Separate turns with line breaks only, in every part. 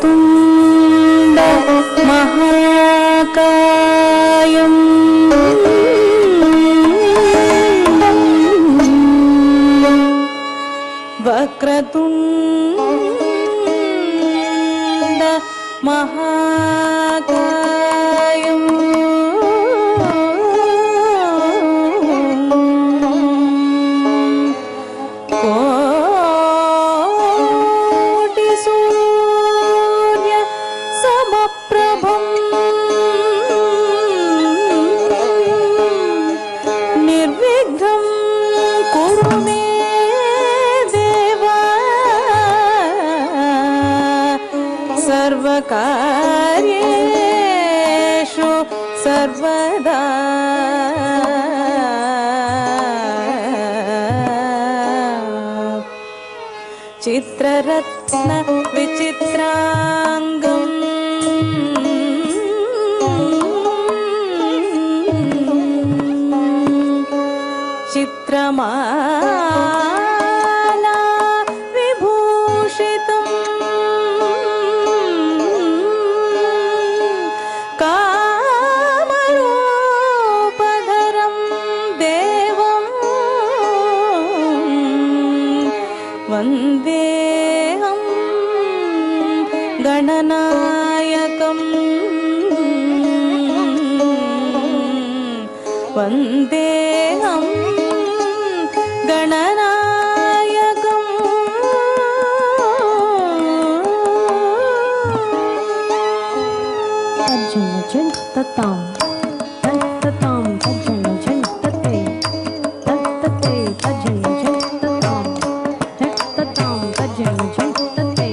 वक्रतुण्ड महाकायम् वक्रतुण्ड महाकायम् सर्वकार्येषु सर्वदा चित्ररत्न विचित्रांगम् चित्रमाला विभूषितम् कामरूपधरं देवं वन्देऽहं गणनायकम् वन्देऽहं गणनायकम्
तज्जन ततां तत्ततां तज्जन तत्ते तत्तते तज्जन ततां तत्ततां तज्जन तत्ते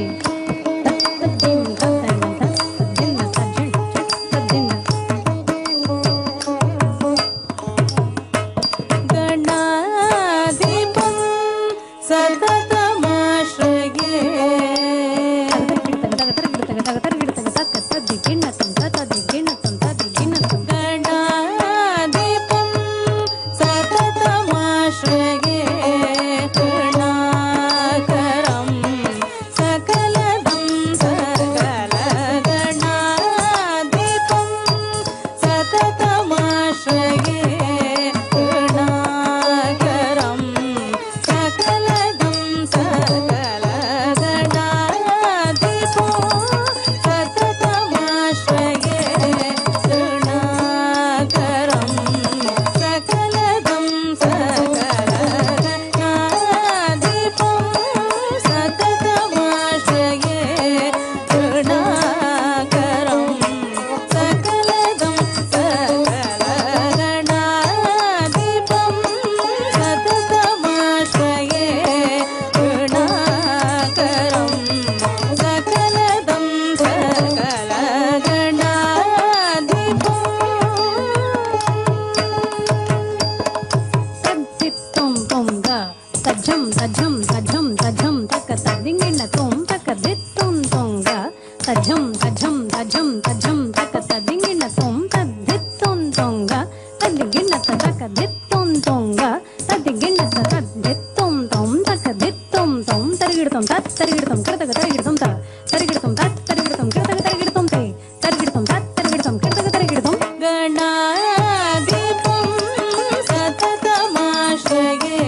तत्ततिं तत्तन तत्तदिन तज्जन तत्तदिन తజం తజం తజం తక తదింగిన తోం తక దిత్తుం తొంగ తజం తజం తజం తజం తక తదింగిన తోం తద్దిత్తుం తొంగ తదింగిన తక దిత్తుం తొంగ తదింగిన తద్దిత్తుం తొం తక దిత్తుం తొం తరిగిడతం తత్ తరిగిడతం కడతగ తరిగిడతం త తరిగిడతం తత్ తరిగిడతం కడతగ తరిగిడతం తే తరిగిడతం తత్ తరిగిడతం కడతగ తరిగిడతం
గణాధిపం సతతమాశ్రయే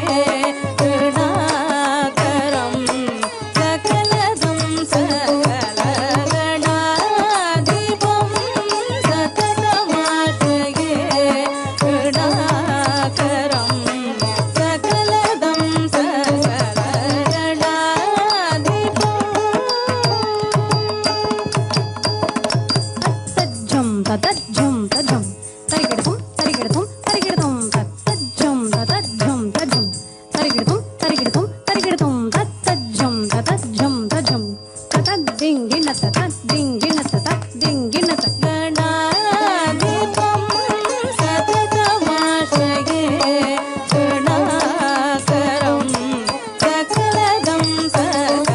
గణాకరం సకలదం సకల గణాధిపం సతతమాశ్రయే గణాకరం సకలదం సకల గణాధిపం
తజ్జం తజ్జం తజ్జం తరిగిడతం తరిగిడతం తరిగిడతం తజ్జం తజ్జం తజ్జం తరిగిడతం తరిగిడతం తరిగిడతం తజ్జం తజ్జం తజ్జం తద్దింగిన తద్దింగిన తద్దింగిన
గణాధిపం సతతమాశ్రయే గణాకరం సకలదం సకల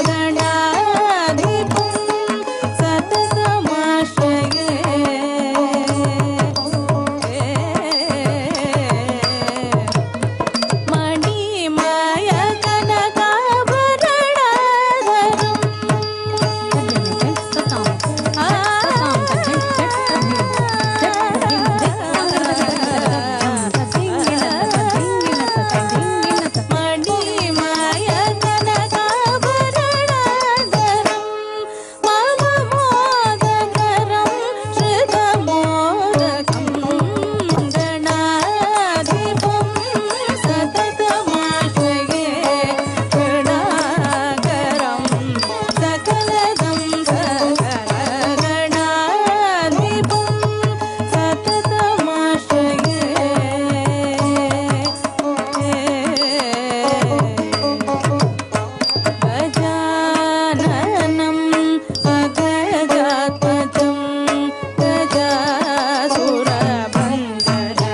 గణాధిపం సతతమాశ్రయే మణిమయ కనకాభరణాధరం మణిమయ కనకాభరణాధరం మమ మోదకరం శ్రుతమోదకం గణాధిపం సతతమాశ్రయే గణాకరం సకలదం సకల గణాధిపం గజాననం అగజాత్మజం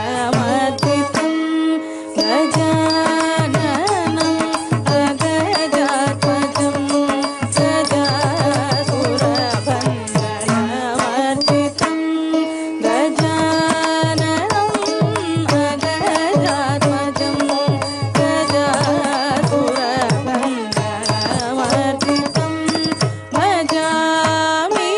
గజాసురభంగరమర్దితం గజాననం అగజాత్మజం గజాసురభంగరమర్దితం గజాననం అగజాత్మజం గజాసురభంగరమర్దితం భజామి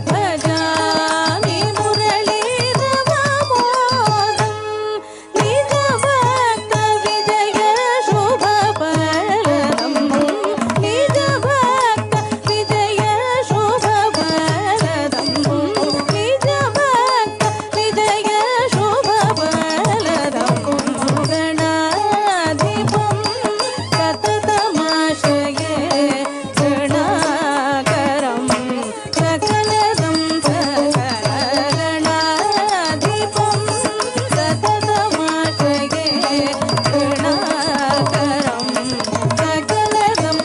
భజామి మురళీరవమోదం నిజభక్త విజయ శుభఫలదం నిజభక్త విజయ శుభఫలదం నిజభక్త విజయ శుభఫలదం గణాధిపం సతతమాశ్రయే గణాకరం సకలదం సకల గణాధిపం సతతమాశ్రయే గణాకరం సకలదం సకల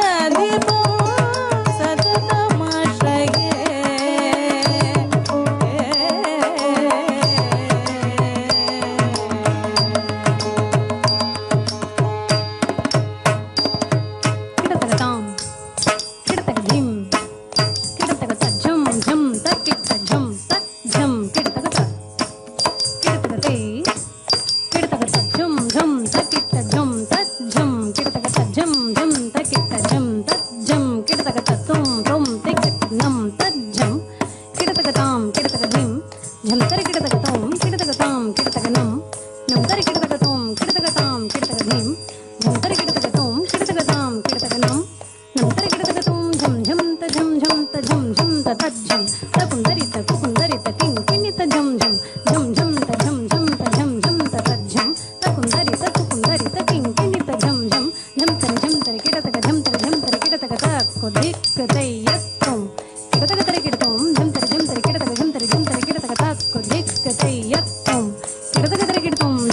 గణాధిపం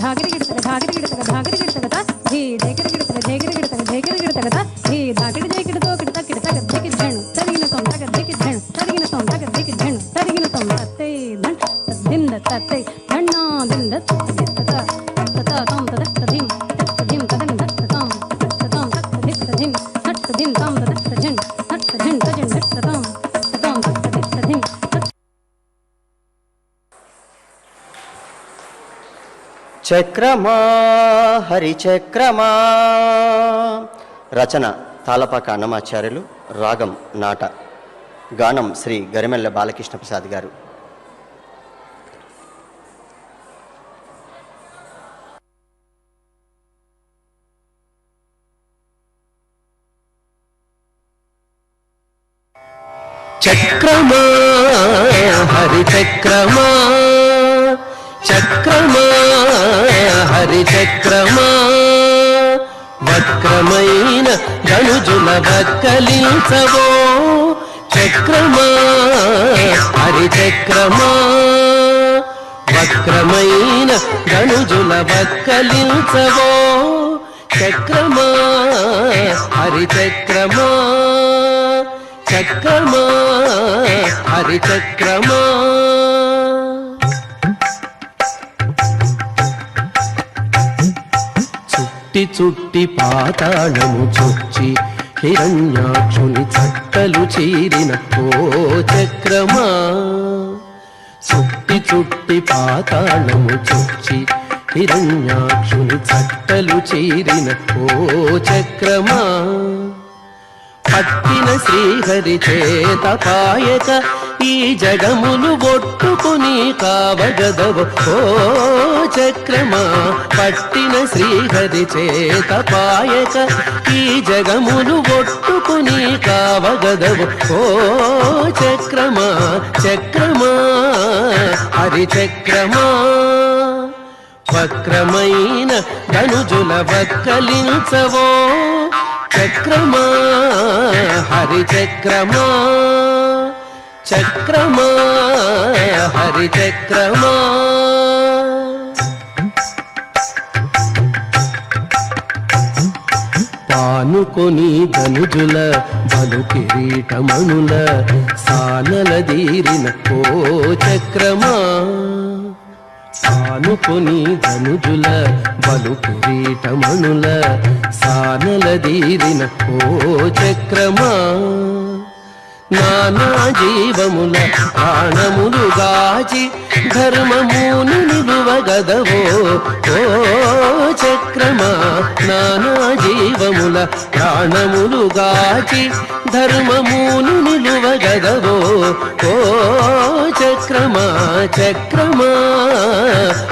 ధాగిరి గిడతగ ధాగిరి గిడతగ ధాగిరి గిడతగ ధీ తదత్తధిం తత్తధిం తదం దత్తతాం దత్తతాం తత్తధిత్తధిం తత్తధిం తాం తదత్తధిం తత్తధిం తజం దత్తతాం తతాం తత్తధిత్తధిం
చక్రమా హరిచక్రమా. రచన తాళపాక అన్నమాచార్యులు. రాగం నాట. గానం శ్రీ గరిమెల్ల బాలకృష్ణ ప్రసాద్ గారు. చక్రమా హరిచక్రమా చక్రమా హరిచక్రమా వక్రమైన గనుజుల వక్కలించవో చక్రమా హరిచక్రమా వక్రమైన గనుజుల వక్కలించవో చక్రమా హరిచక్రమా చక్రమా హరిచక్రమా. చుట్టి చుట్టి పాతాళము చొచ్చి హిరణ్యాక్షుని చట్టలు చీరిన ఓ చక్రమా. చుట్టి చుట్టి పాతాళము చొచ్చి హిరణ్యాక్షుని చట్టలు చీరిన ఓ చక్రమా. పట్టిన శ్రీహరి చేత పాయక ఈ జగములు ఒట్టుకుని కావగదవు ఓ చక్రమా. పట్టిన శ్రీహరి చేత పాయక ఈ జగములు ఒట్టుకుని కావగదవు ఓ చక్రమా. చక్రమా హరిచక్రమా వక్రమైన ధనుజుల వక్కలించవో చక్రమా హరిచక్రమా చక్రమా హరిచక్రమా. పానుకొని ధనుజుల బలు కిరీటమణుల సానలదీరిన ఓ చక్రమా. సానుకొని ధనుజుల బలు కిరీటమణుల సానలదీరిన ఓ చక్రమా. నానా జీవముల ప్రాణములు గాచి ధర్మమును నిలువగదవో ఓ చక్రమా. నానా జీవముల ప్రాణములు గాచి ధర్మమును నిలువగదవో ఓ చక్రమా. చక్రమా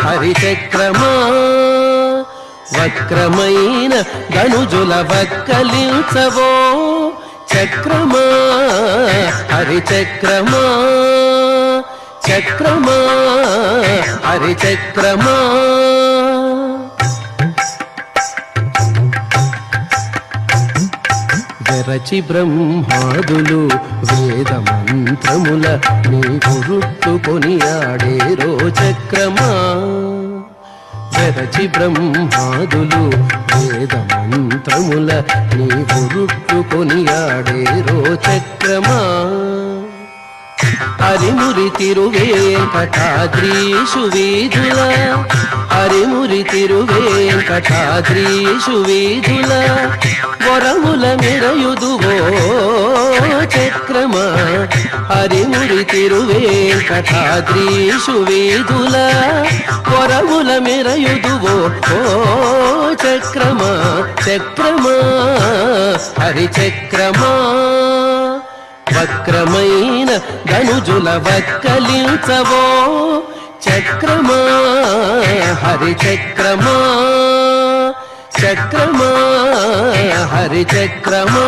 హరిచక్రమా వక్రమైన ధనుజుల వక్కలించవో చక్రమా హరిచక్రమా చక్రమా హరిచక్రమా. వెరచి బ్రహ్మాదులు వేద మంత్రముల నీ గురుట్టుకొని ఆడేరో చక్రమా. వెరచి బ్రహ్మాదులు వేద మంత్రముల నీ గురుట్టుకొని ఆడేరో చక్రమా. అరిమురి తిరువేంకటాద్రీషు వీధుల అరిమురి తిరువేంకటాద్రీషు వీధుల వరముల మెరయుదువో చక్రమా. అరిమురి తిరువేంకటాద్రీషు వీధుల వరముల మెరయుదువో ఓ చక్రమా. చక్రమా హరిచక్రమా వక్రమైన ధనుజుల వక్కలించవో చక్రమా హరిచక్రమా చక్రమా హరిచక్రమా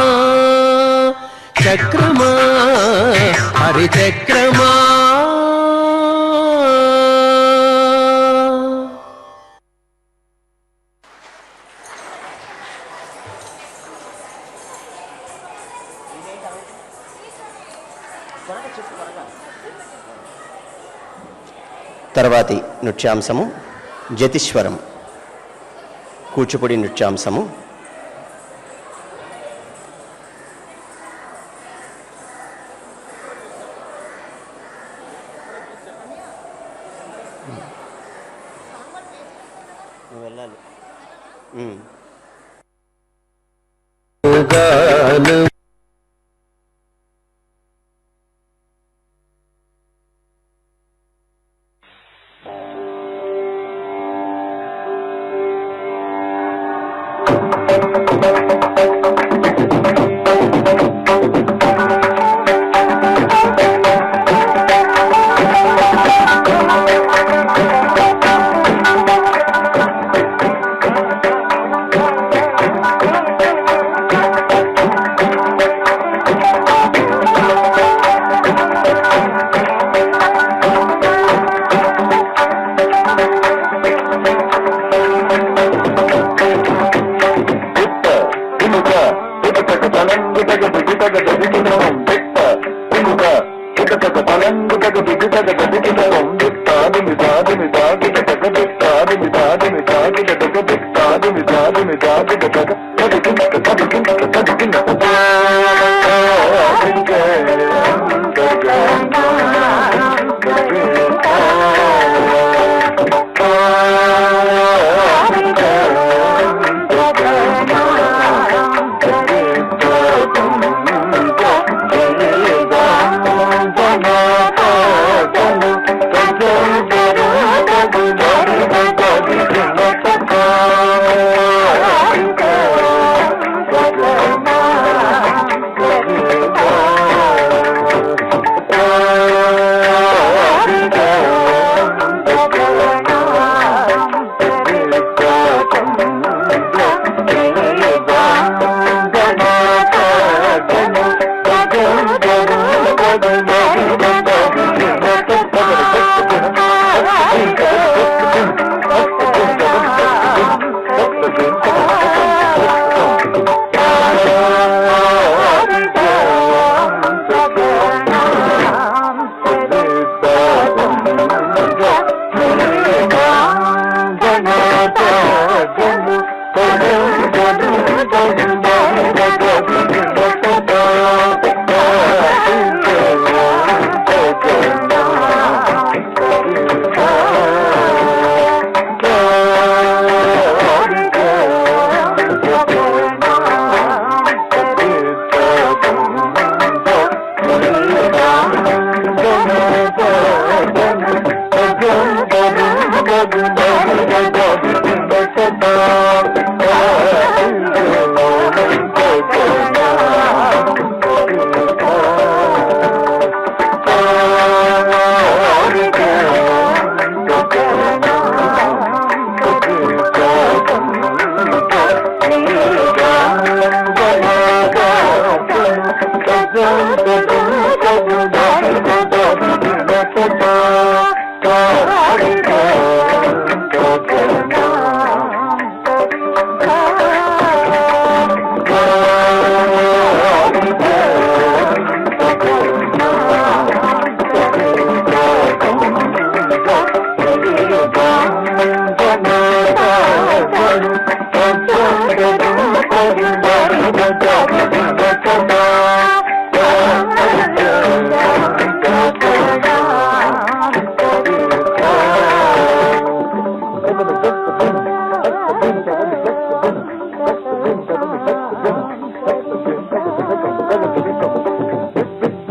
చక్రమా హరిచక్రమా. తర్వాతి నృత్యాంశము జతిస్వరం, కూచిపూడి నృత్యాంశము. వెళ్ళాలి. ఉమ్.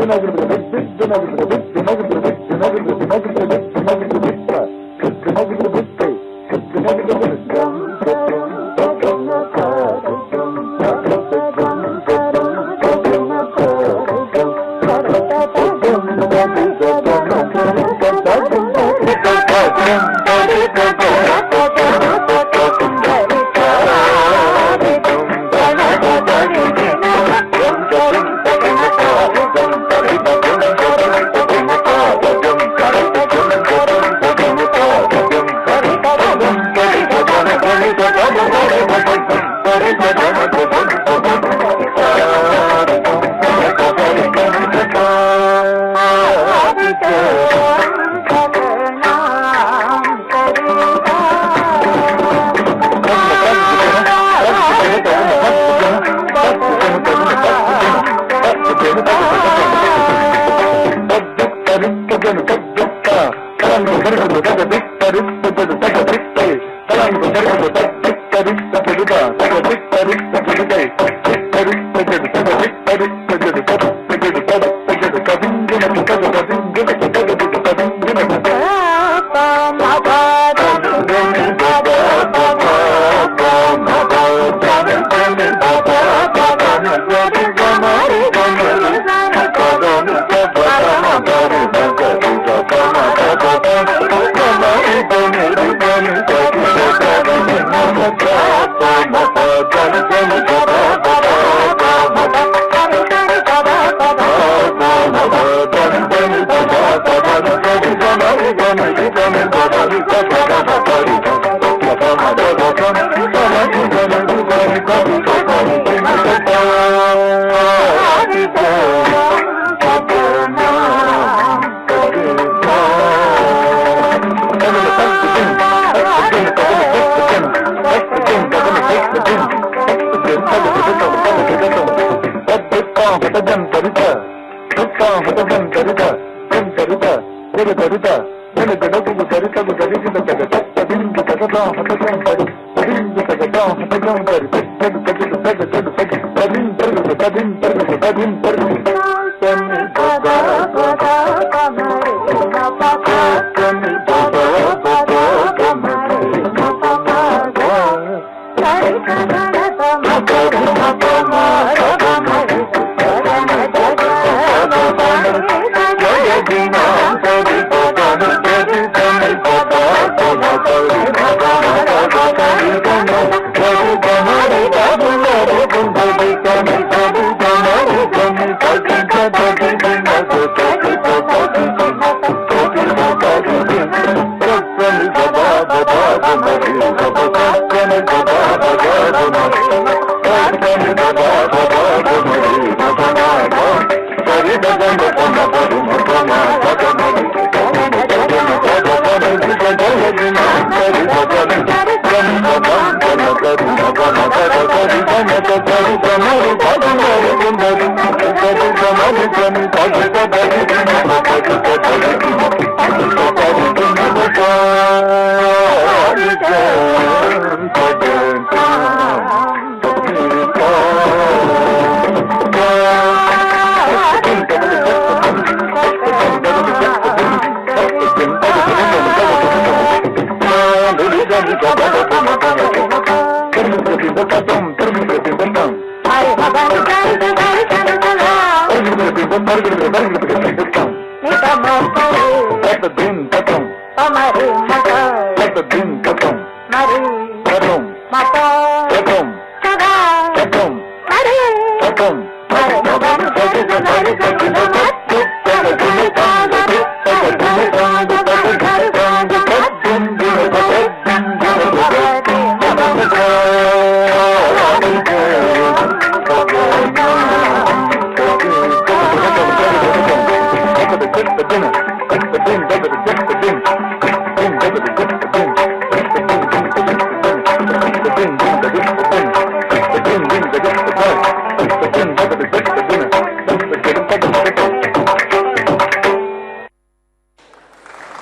Thank you.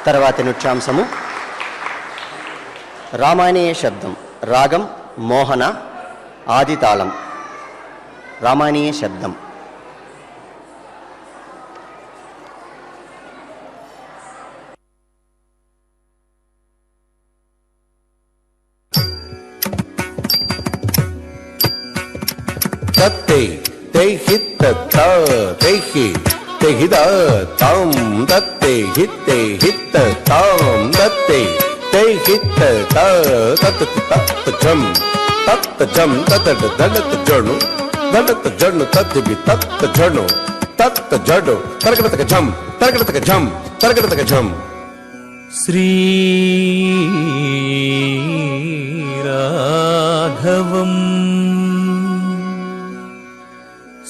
తర్వాతి నృత్యాంశము రామాయణీయ శబ్దం, రాగం మోహన, ఆదితాళం. రామాయణీయ శబ్దం.
తత్తే తైహిత్త తైహి తెహిద తం దత్తే హిత్తే హిత్త తాం దత్తే తైహిత్త తత్ తత్ జం తత్ దడత్ జణు తద్దిబి తత్ జడు తరగడతక జం తరగడతక జం.
శ్రీ రాఘవం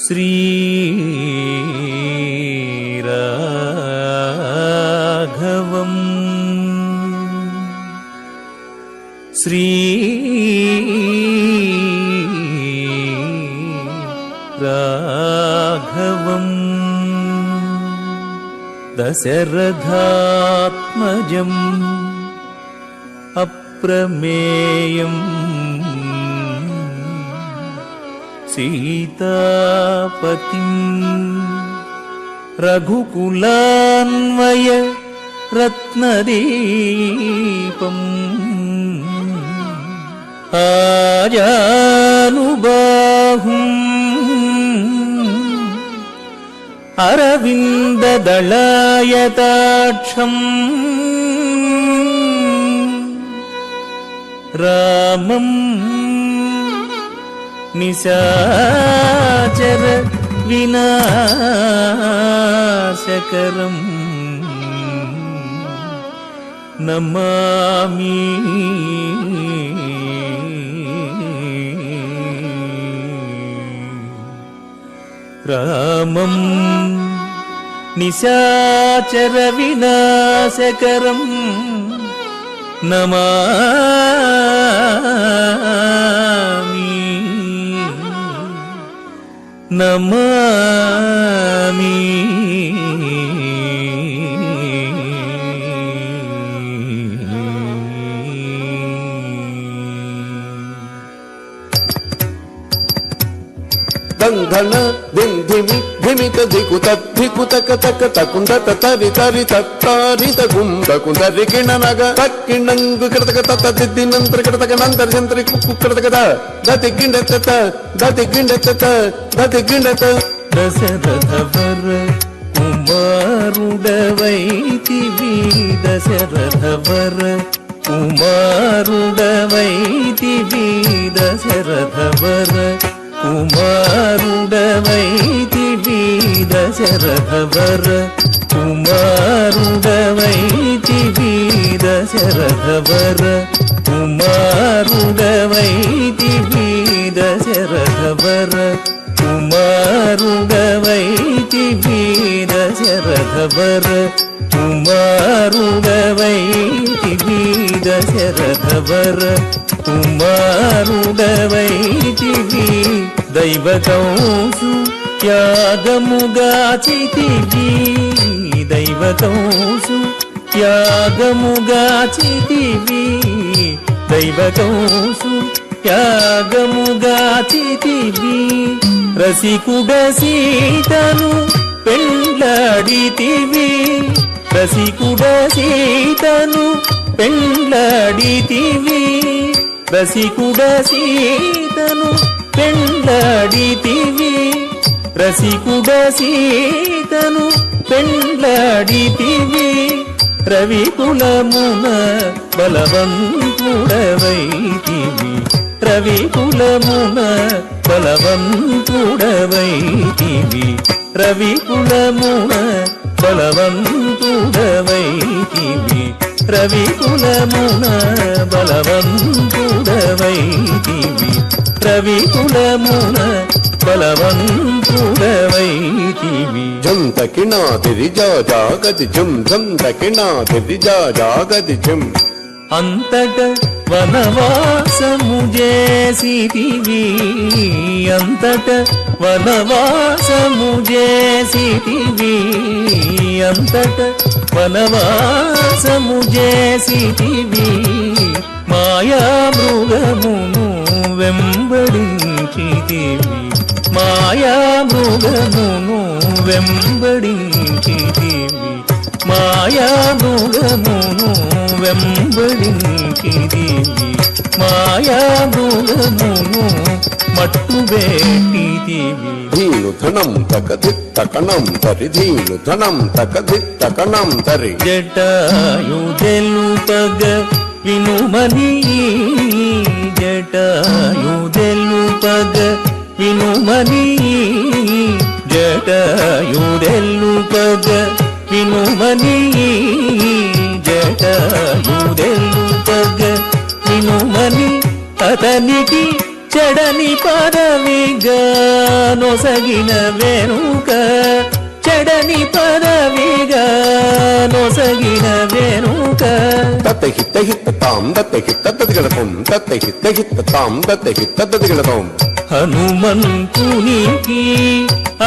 శ్రీ రాఘవం శ్రీ రాఘవం దశరథాత్మజం అప్రమేయం సీతాపతిం రఘుకులాన్వయ రత్నదీపం ఆజానుబాహుం అరవిందదళాయతాక్షం రామం నిశాచర వినాశకరం నమామి. రామం నిశాచర వినాశకరం నమామి నమామి.
దంధన దింధిమి ధిమిత దికుత ధికుతక తక తకుందత తరి తరి తత్తారిత గుంద కుందరి కిణనగ తక్కిణంగు కృతక తత దిద్దినంతర కృతక నంతర జంతరి కుక్కు కృతక దతి గిండత దతి గిండత దతి గిండత.
దశరథవర కుమారుడవైతివి దశరథవర కుమారుడవైతివి దశరథవర కుమారుడవైతివి దశరథవర కుమారుడవైతివి దశరథవర కుమారుడవైతివి దశరథవర కుమారుడవైతివి దశరథవర కుమారుడవైతివి దశరథవర కుమారుడవైతివి దైవతంసు త్యాగముగాచితివి దైవతంసు త్యాగముగాచితివి దైవతంసు త్యాగముగాచితివి రసికుడ సీతను పెండ్లాడితివి రసికుడ సీతను పెండ్లాడితివి రసికుడ సీతను పెండ్లాడితివి రసికుడ సీతను పెండ్లాడితివి రవికులమున బలవంతుడవైతివి రవికులమున బలవంతుడవైతివి రవికులమున బలవంతుడవైతివి రవికులమున బలవంతుడవైతివి రవికులమున బలవంతుడవైతివి.
జం తకినాదిరి జాగది జం జం తకినాదిరి జాగది జం.
అంతట వనవాసము చేసితివి అంతట వనవాసము చేసితివి అంతట వనవాసము చేసితివి మాయా మృగమును వెంబడించితివి మాయా మృగమును వెంబడించితివి మాయా మృగమును వెంబడించితివి మాయా మృగమును మట్టుబెట్టితివి.
ధీను ధనం తకదిత్తకణం తరి ధీను ధనం తకదిత్తకణం తరి.
జటాయు తెలుపగ వినుమని జటాయు తెలుపగ వినుమని జటాయు తెలుపగ వినుమని జటాయు తెలుపగ వినుమని అతనికి చెడని పదవిగా నొసగిన వెనుక చెడని పదవిగా నొసగిన వెనుక
తత్త హిత్త హిత్త తాం దత్త హిత్త తదిగడతాం తత్త హిత్త హిత్త తాం దత్త హిత్త తదిగడతాం.
హనుమంతునికి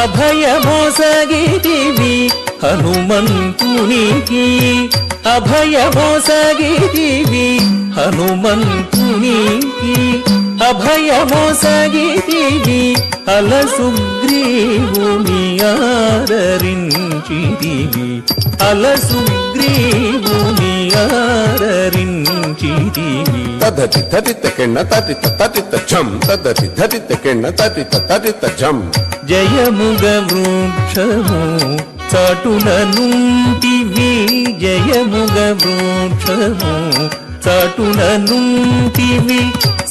అభయమోసగితివి హనుమంతునికి అభయమోసగితివి హనుమంతునికి అభయమొసగితివి అలసుగ్రీవుని ఆదరించితివి అలసుగ్రీవుని ఆదరించితివి
తదతి తరిత కెన్న తరిత తరిత ఝం తదతి ధరిత కెన్న తరిత తరిత ఝం
జయముగ వృక్షము చాటుల నుంటివి జయముగ వృక్షము చాటుల నుంటివి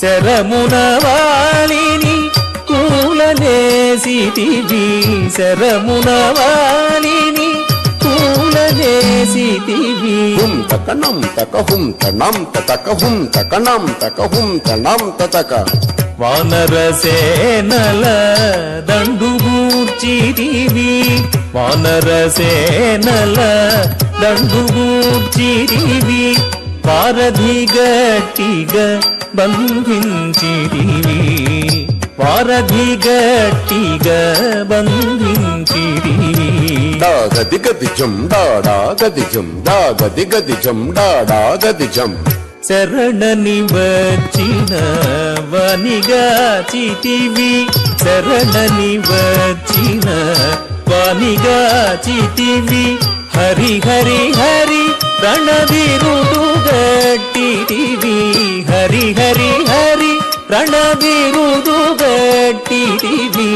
శరమున వాలిని కూలనేసితివి శరమున వాలిని కూలనేసితివి
హుం తకనం తక హుం తనం తక హుం తకనం తక హుం తనం తక
వానరసేనల దండుగూర్చితివి వానరసేనల దండుగూర్చితివి వారధి గట్టిగా బంధించితివి వారధి గట్టిగా బంధించితివి
గది గది జం డాడా గది జం డా గది గది జం డాడా గది జం
శరణని వచ్చిన వనిగాచితివి శరణని వచ్చిన వనిగాచితివి హరి హరి హరి రణబిరుదు గట్టితివి హరి హరి హరి రణబిరుదు గట్టితివి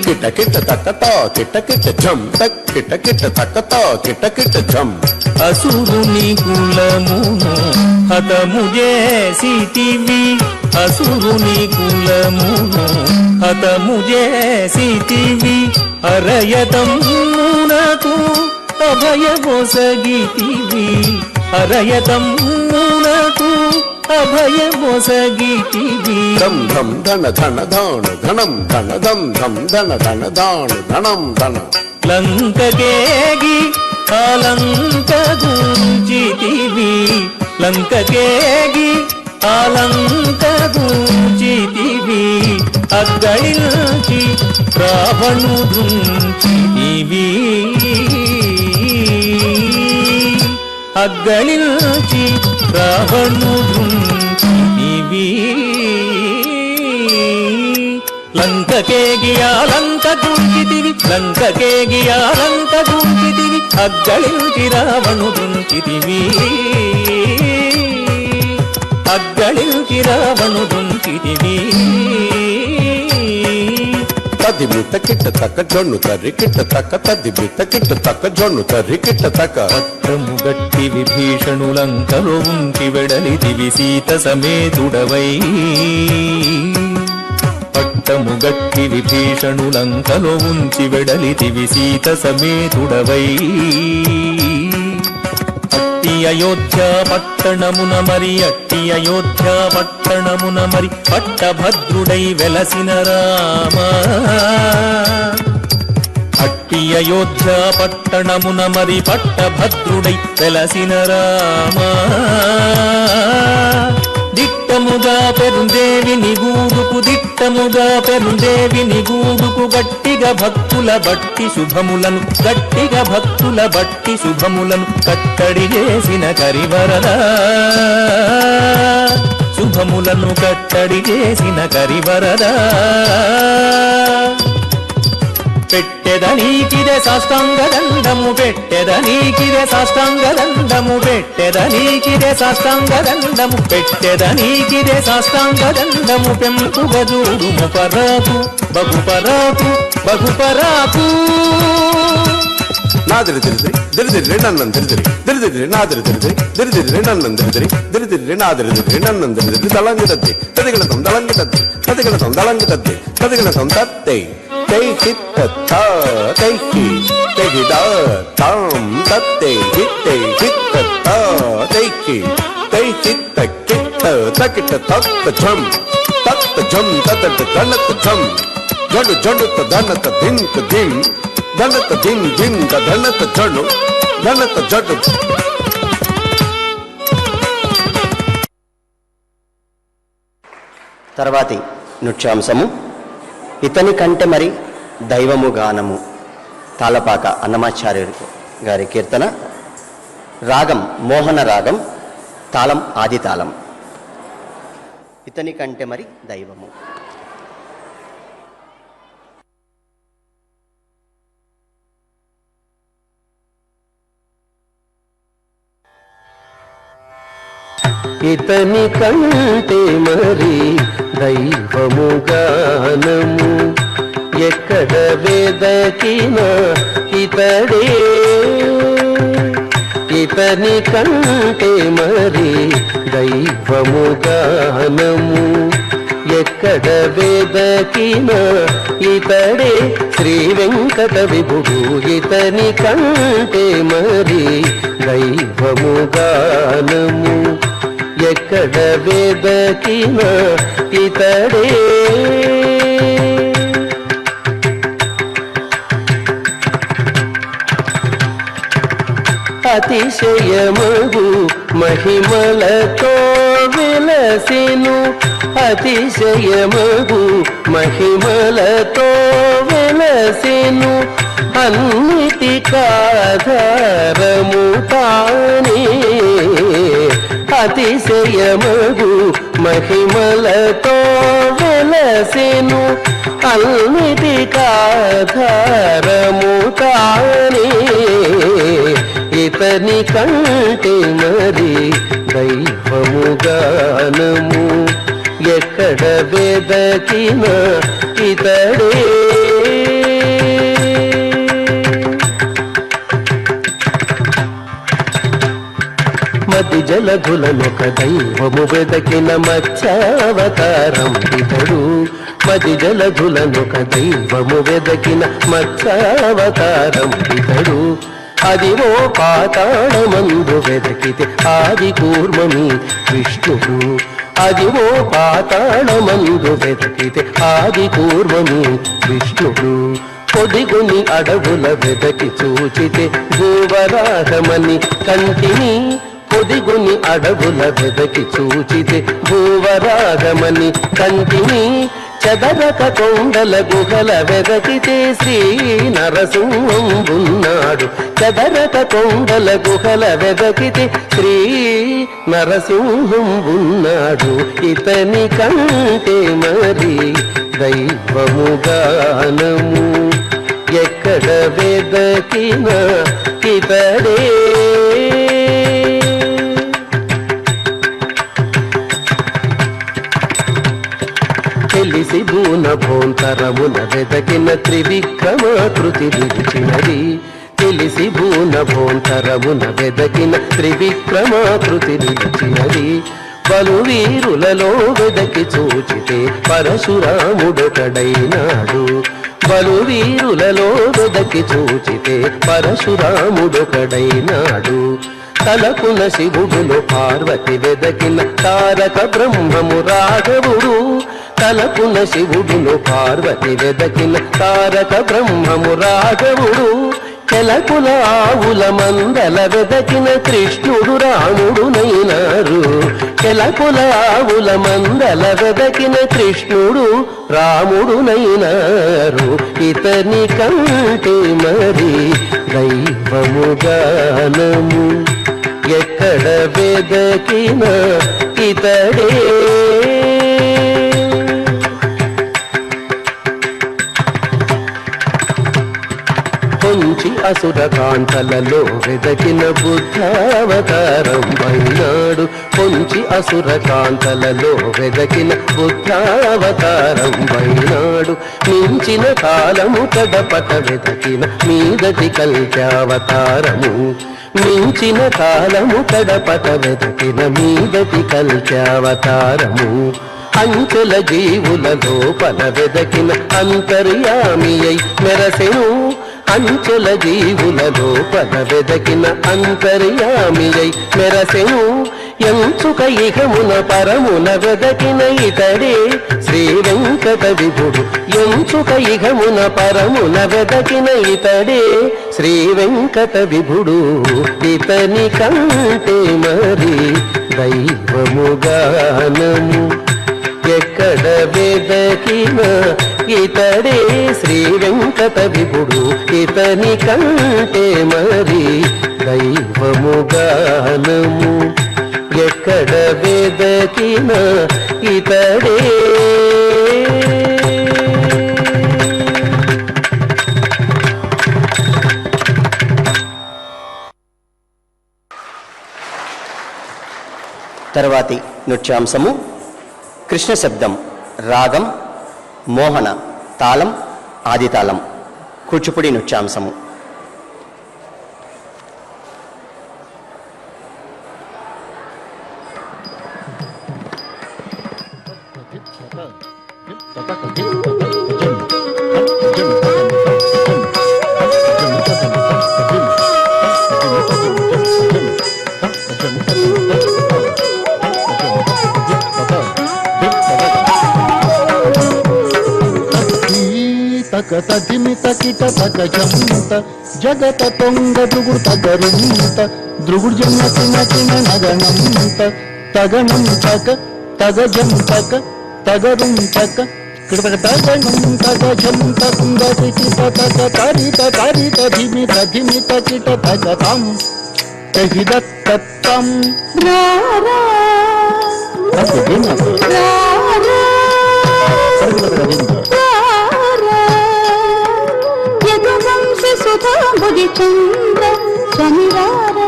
కిట కిట తకతా కిట కిట ఝం తక్ కిట కిట తకతా కిట కిట ఝం
అసురుని కులమును హతము చేసితివి అసురుని కులమును హతము చేసితివి అరయతమునకు అభయమొసగితివి అరయతమునకు అభయమొసగితివి
ధం ధం ధన ధన ధాను ధనం ధన ధం ధం ధన ధన ధాను ధనం ధన
లంకకేగి ఆలంక గుంచితివి లంకకేగి ఆలంక గుంచితివి అగ్గళించి రావణుదుంచితివి అగ్గళించి రావణుదుంచితివి లంకకేగి ఆలంక గుంచితివి లంకకేగి ఆలంక గుంచితివి అగ్గళించి రావణుదుంచితివి అగ్గళించి రావణుదుంచితివి
తదిమిత కిట తక జొన్ను తరి కిట తక తదిమిత కిట తక జొన్ను తరి కిట తక
పత్రము గట్టి విభీషణులంకలో ఉంచి వెడలితివి సీత సమేతుడవై పట్టము గట్టి విభీషణులంకలో ఉంచి వెడలితివి సీత సమేతుడవై అట్టి అయోధ్య పట్టణమున మరి అట్టి అయోధ్య పట్టణమున మరి పట్టభద్రుడై వెలసిన రామ అట్టి అయోధ్య పట్టణమున మరి పట్టభద్రుడై వెలసిన రామ దిట్టముగా పెరుందేవి నిగూడుకు దిట్టముగా పెరుందేవి నిగూడుకు గట్టిగా భక్తుల బట్టి శుభములను గట్టిగా భక్తుల బట్టి శుభములను కట్టడి చేసిన కరివరదా శుభములను కట్టడి చేసిన కరివరదా పెట్టెదనీకిదే సాష్టాంగ దండము పెట్టెదనీకిదే సాష్టాంగ దండము పెట్టెదనీకిదే సాష్టాంగ దండము పెట్టెదనీకిదే సాష్టాంగ దండము పెంపుగజూడుము పరాకు బహుపరాకు బహుపరాకు
నాదిరి తిరిదిరి దిరిదిరి నన్నం తిరిదిరి దిరిదిరి నాదిరి తిరిదిరి దిరిదిరి నన్నం తిరిదిరి దిరిదిరి నాదిరి తిరిదిరి నన్నం తిరిదిరి దళంగి తద్ది తదిగణతం దళంగి తద్ది తదిగణతం దళంగి తద్ది తదిగణతం తత్తే తై హిత్త తై హి తై దా తాం తత్తే హిత్తే హిత్త తై హి తై హిత్త కిత్త తకిట తత్త ఝం తత్ ధనత ఝం జడు జడుత ధనత ధింత ధిం ధనత ధిం ధిం ధనత జడు ధనత జడు
తర్వాతి నృత్యాంశము ఇతని కంటే మరి దైవము గానము తాళపాక అన్నమాచార్యుడు గారి కీర్తన. రాగం మోహన రాగం, తాళం ఆది తాళం. ఇతని కంటే మరి దైవము.
ఇతని కంటే మరి దైవము గానము ఎక్కడ వెదకినా ఇతడే. ఇతని కంటే మరి దైవము గానము ఎక్కడ వెదకినా ఇతడే. శ్రీ వెంకట విభుడు ఇతని కంటే మరి దైవము గానము ఎక్కడ వెదకినా ఇతడే. అతిశయమగు మహిమలతో వెలసెను. అతిశయమగు మహిమలతో వెలసెను. అన్నిటికాధారము తానే. అతిశయమగు మహిమలతో వెలసెను. అన్నిటికాధారము తానే. ఇతని కంటే మరి దైవము గానము ఎక్కడ వెదకినా ఇతడే. మతి జలధులనొక దైవము వెదకిన మత్స్యావతారం ఇతడు. మతి జలధులనొక దైవము వెదకిన మత్స్యావతారం ఇతడు. అదివో పాతాళమందు వెదకితే ఆది కూర్మమి విష్ణుడు. అదివో పాతాళమందు వెదకితే ఆది కూర్మమి విష్ణుడు. పొదిగుని అడవుల వెదకి చూచితే భూవరాహమని కంటిని. పొదిగుని అడవుల వెదకి చూచితే భూవరాగమని కంటిని. చదరక కొండల గుహల వెదకితే శ్రీ నరసింహంబున్నాడు. చదరక కొండల గుహల వెదకితే శ్రీ నరసింహంబున్నాడు. ఇతని కంటే మరి దైవము గానము ఎక్కడ వెదకినా ఇతడే. తెలిసి భూన భోంతరమున వెదకిన త్రివిక్రమాకృతి నిలిచినది. తెలిసి భూన భోంతరమున వెదకిన త్రివిక్రమాకృతి నిలిచినది. బలువీరులలో వెదకి చూచితే పరశురాముడొకడైనాడు. బలువీరులలో వెదకి చూచితే పరశురాముడొకడైనాడు. తలపున శివుడును పార్వతి వెదకిన తారక బ్రహ్మము రాఘవుడు. తలపున శివుడును పార్వతి వెదకిన తారక బ్రహ్మము రాఘవుడు. చెలకుల ఆవుల మందల వెదకిన కృష్ణుడు రాముడునైనారు. చెలకుల ఆవుల మందల వెదకిన కృష్ణుడు రాముడునైనారు. ఇతని కంటే మరి దైవము గానము ఎక్కడ వెదకినా ఇతడే. పొంచి అసుర కాంతలలో వెదకిన బుద్ధావతారం వైనాడు. పొంచి అసుర కాంతలలో వెదకిన బుద్ధావతారం వైనాడు. మించిన కాలము కడపట వెదకిన మీదటి కల్ప్యావతారము. మించిన కాలము కడపట వెదకిన మీదటి కల్ప్యావతారము. అంచెల జీవుల లోపల వెదకిన అంతర్యామి అయి మెరసెను. అంచెల జీవుల లోపల వెదకిన అంతర్యామి అయి మెరసెను. ఎంచుక ఇహమున పరమున వెదకిన ఇతడే శ్రీ వెంకట విభుడు. ఎంచుక ఇహమున పరమున వెదకిన ఇతడే శ్రీ వెంకట విభుడు. ఇతని కంటే మరి దైవము గానము ఎక్కడ వెదకినా ఇతడే శ్రీ వెంకట విభుడు. ఇతని కంటే మరి దైవము గానము ఎక్కడ వెదకిన ఇతడే
తర్వాతి నృత్యాంశము కృష్ణ శబ్దం, రాగం మోహన, తాళం ఆదితాళం, కూచిపూడి నృత్యాంశము.
తక తదిమి తకిట తక జంత జగత తొంగ దుగుడు తగరుంత దృగుడు జమ చిన్న చిన్న నగనంత తగనం తక తగ జం తక తగరుం తక కృతక తగనం తగ జం తకుంగ తికిట తక తరిత తరిత ధిమి తధిమి తకిట తక తం తహిదత్తం
రారా
అది దిన
రారా యదువంశ సుధాంబుది చంద్ర స్వామిరార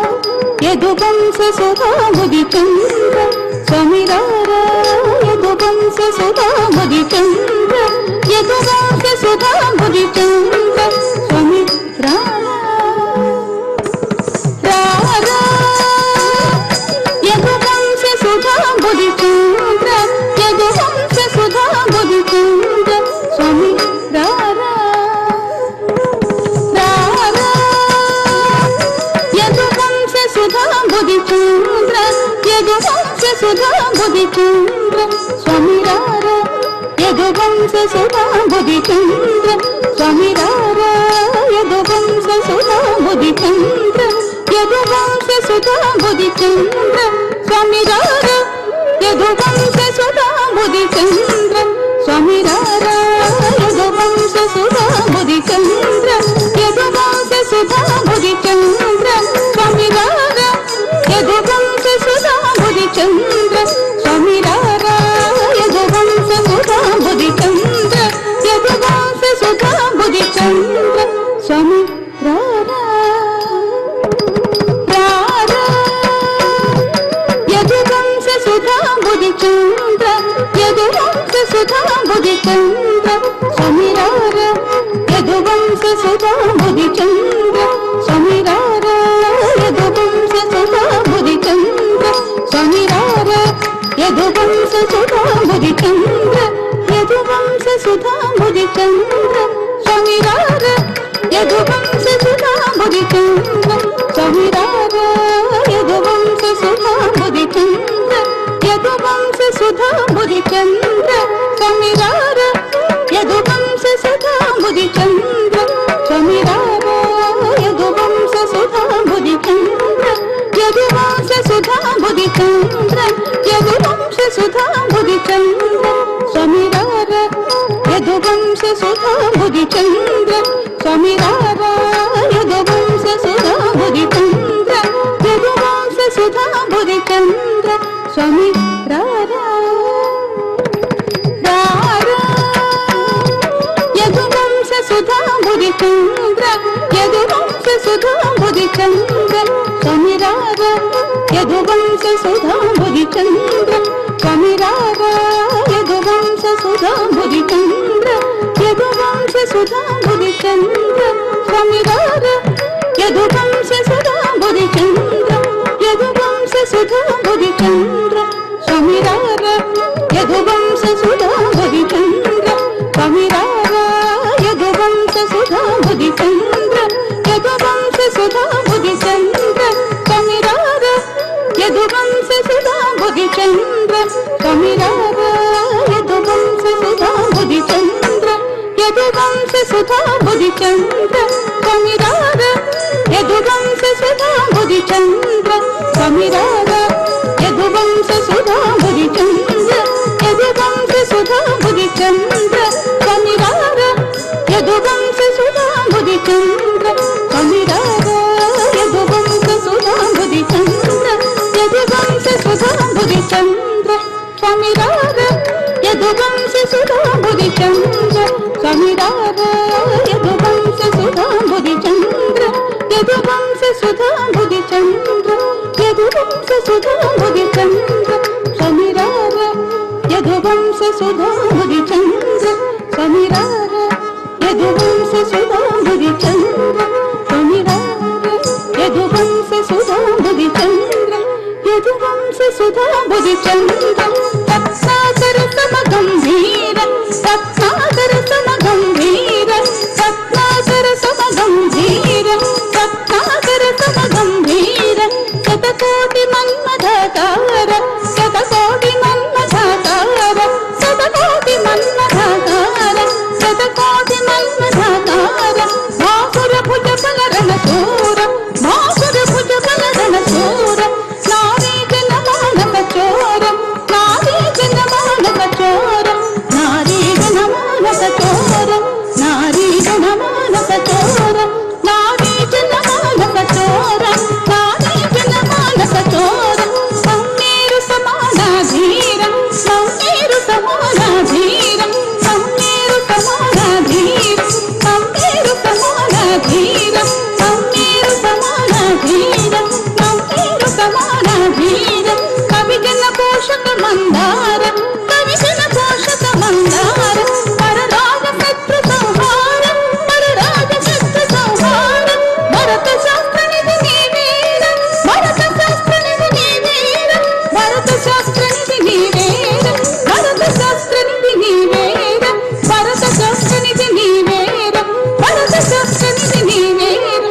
యదువంశ సుధాంబుది చంద్ర స్వామిరార యదువంశ సుధాంబుది చంద్ర యదువంశ సుధాంబుది చంద్ర స్వామిరార రారా యదువంశ సుధాంబుది చంద్ర యదువంశ సుధాంబుది చంద్ర స్వామి రారా రారా యదువంశ సుధాంబుది చంద్ర యదువంశ సుధాంబుది చంద్ర స్వామి రారా యదువంశ సుధాంబుది చంద్ర స్వామి రారా యదువంశ సుధాంబుది చంద్ర యదువంశ సుధాంబుది చంద్ర స్వామి రారా యదువంశ సుధాంబుది చంద్ర స్వామి రారా యదువంశ సుధాంబుది చంద్ర యదువంశ సుధాంబుది చంద్ర స్వామి రారా యదువంశ సుధాంబుది చంద్ర స్వామి రారా యదువంశ సుధాంబుది చంద్ర యదువంశ సుధాంబుది చంద్ర స్వామి రారా రారా యదువంశ సుధాంబుది చంద్ర యదువంశ సుధాంబుది చంద్ర స్వామి రారా యదువంశ సుధాంబుది చంద్ర స్వామి రారా యదువంశ సుధాంబుది చంద్ర స్వామి రారా యదువంశ సుధాంబుది చంద్ర యదువంశ సుధాంబుది చంద్ర స్వామి రారా యదువంశ సుధాంబుది చంద్ర స్వామి రారా యదువంశ సుధాంబుది చంద్ర యదువంశ సుధాంబుది చంద్ర స్వామి రారా యదువంశ సుధాంబుది చంద్ర స్వామి రారా యదువంశ సుధాంబుది చంద్ర యదువంశ సుధాంబుది చంద్ర యదువంశ సుధాంబుది చంద్ర స్వామి రారా యదువంశ సుధాంబుది చంద్ర స్వామి రారా యదువంశ సుధాంబుది చంద్ర యదువంశ సుధాంబుది చంద్ర స్వామి రారా రారా యదువంశ సుధాంబుది చంద్ర యదువంశ సుధాంబుది చంద్ర స్వామి రారా యదువంశ సుధాంబుది చంద్ర స్వామి రారా యదువంశ సుధాంబుది చంద్ర యదువంశ సుధాంబుది చంద్ర స్వామి రారా యదువంశ సుధాంబుది చంద్ర యదువంశ సుధాంబుది చంద్ర స్వామి రారా యదువంశ సుధాంబుది చంద్ర స్వామి రారా యదువంశ సుధాంబుది చంద్ర యదువంశ సుధాంబుది చంద్ర స్వామి రారా యదువంశ సుధాంబుది చంద్ర స్వామి రారా యదువంశ సుధాంబుది చంద్ర యదువంశ సుధాంబుది చంద్ర స్వామి రారా యదువంశ సుధాంబుది చంద్ర స్వామి రారా యదువంశ సుధాంబుది చంద్ర యదువంశ సుధాంబుది చంద్ర స్వామి రారా యదువంశ సుధాంబుది చంద్ర స్వామి రారా యదువంశ సుధాంబుది చంద్ర యదువంశ సుధాంబుది
చంద్ర సమిరార యదువంశ సుధాంబుది చంద్ర యదువంశ సుధాంబుది చంద్ర యదువంశ సుధాంబుది చంద్ర సమిరార యదువంశ సుధాంబుది చంద్ర సమిరార యదువంశ సుధాంబుది చంద్ర సమిరార యదువంశ సుధాంబుది చంద్ర యదువంశ సుధాంబుది చంద్ర రత్నాకర సమగంభీర రత్నాకర సమగంభీర రత్నాకర సమగంభీర రత్నాకర సమగంభీర శతకోటి మన్మథాకార శతకోటి మన్మథాకార శతకోటి మన్మథాకార శతకోటి మన్మథాకార భాసుర భుజ బలరణ శూర భాసుర భుజ బలరణ శూర నారీ జన మానవ చోర నారీ జన మానవ చోర నారీ జన మానవ చోర నారీ జన మానవ చోర నారీ జన మానవ చోర నారీ జన మానవ చోర సమ్మేరు సమానాధీర సమ్మేరు సమానాధీర సమ్మేరు సమానాధీర సమ్మేరు సమానాధీర సమ్మేరు సమానాధీర సమ్మేరు సమానాధీర కవిజన పోషక మందార కవిజన పోషక మందార పరరాజ శత్రు సంహార పరరాజ శత్రు సంహార భరత శాస్త్ర నిధి నీవేర భరత శాస్త్ర నిధి నీవేర భరత శాస్త్ర నిధి నీవేర భరత శాస్త్ర నిధి నీవేర భరత శాస్త్ర నిధి నీవేర భరత శాస్త్ర నిధి నీవేర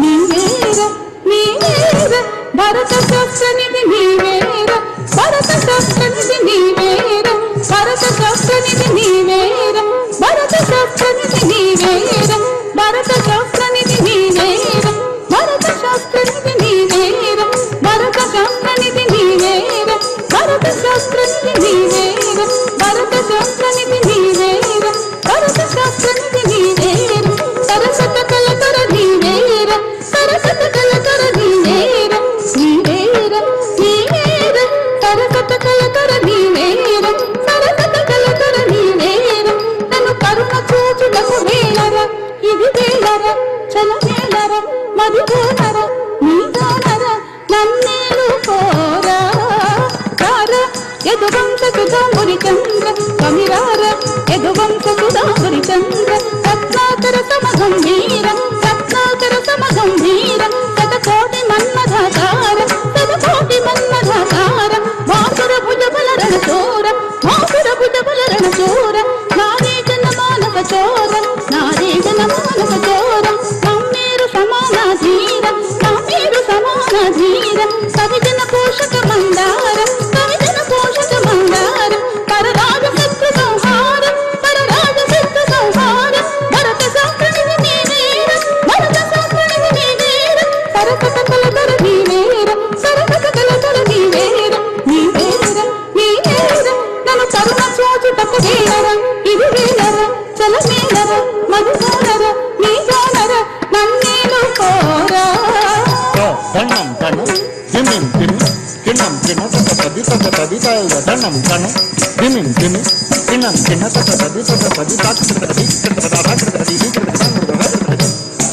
నీవేర నీవేర భరత శాస్త్ర నిధి నీవేర భరత శాస్త్ర నిధి నీవేర భరత శాస్త్ర నిధి నీవేర భరత శాస్త్ర నిధి నీవేర భరత శాస్త్ర నిధి నీవేర భరత శాస్త్ర నిధి నీవేర భరత శాస్త్ర నిధి నీవేర భరత శాస్త్ర నిధి నీవేర భరత శాస్త్ర నిధి నీవేర భరత శాస్త్ర నిధి నీవేర సరసత కలకర నీవేర సరసత కలకర నీవేర నీవేర నీవేర సరసత కలకర నీవేర సరసత కలకర నీవేర నన్ను కరుణ చూచుటకు వేళర ఇది వేళర చల వేళర మదిగోనర నీదోనర నన్నేలు కోరా కార యదువంశ సుధాంబురి చంద్ర కమిరార యదువంశ సుధాంబురి చంద్ర రత్నాకర సమగంభీర రత్నాకర సమగంభీర శతకోటి మన్మథాకార శతకోటి మన్మథాకార భాసుర భుజ బలరణ చోర భాసుర భుజ బలరణ చోర నారీ జన మానవ చోర నారీ జన మానవ చోర సమ్మేరు సమానాధీర సమ్మేరు సమానాధీర కవిజన పోషక మందార కవిజన పోషక మందార పరరాజ శత్రు సంహార పరరాజ శత్రు సంహార భరత శాస్త్ర నిధి నీవేర భరత శాస్త్ర నిధి నీవేర సరసత కలకర నీవేర సరసత కలకర నీవేర నీవేర నీవేర నన్ను కరుణ చూచుటకు వేళర ఇది వేళర చల వేళర మధుసోనర నీదోనర నన్నేలు కోరా
దండం దండం దిమిం దిమి కిణం కిణ తత పది తత పది తాయ దండం దండం దిమిం దిమి కిణం కిణ తత పది తత పది తాత పది తత పది పది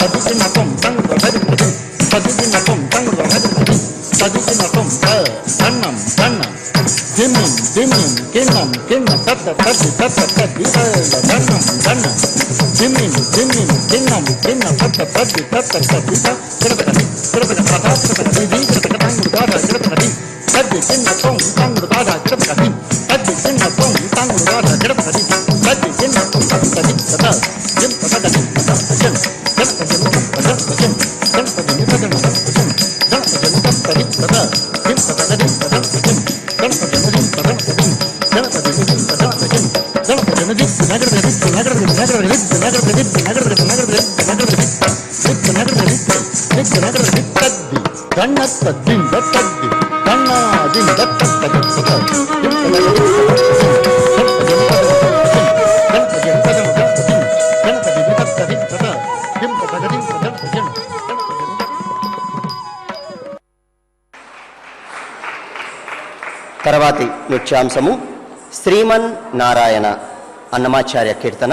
పది కిణ కొం తంగ పది పది పది కిణ కొం తంగ పది పది పది కిణ కొం దండం దండం దిమిం దిమిం కిణం కిణ తత పది తత పది తాయ దండం దండం దిమిం దిమిం కిణం కిణ తత పది తత పది తా కిడపది కిడపది పద కిడపది ది కిడపది తంగ దాదా కిడపది పది కిణ కొం తంగ దాదా కిడపది పది కిణ కొం తంగ దాదా కిడపది పది కిణ కొం పది తత జిం పద జిం పద జిం కిడపది పద జిం కిడపది నిపద జిం కిడపది పది తత జిం పద జిం పద జిం కిడపది జిం పద జిం కిడపది జిం పద జిం కిడపది నది నగరది నగరది నగరది నగరది నగరది నగరది నగరది తద్ది గణత దింద తద్ది గణ దింద
తర్వాతి నృత్యాంశము శ్రీమన్ నారాయణ. అన్నమాచార్య కీర్తన.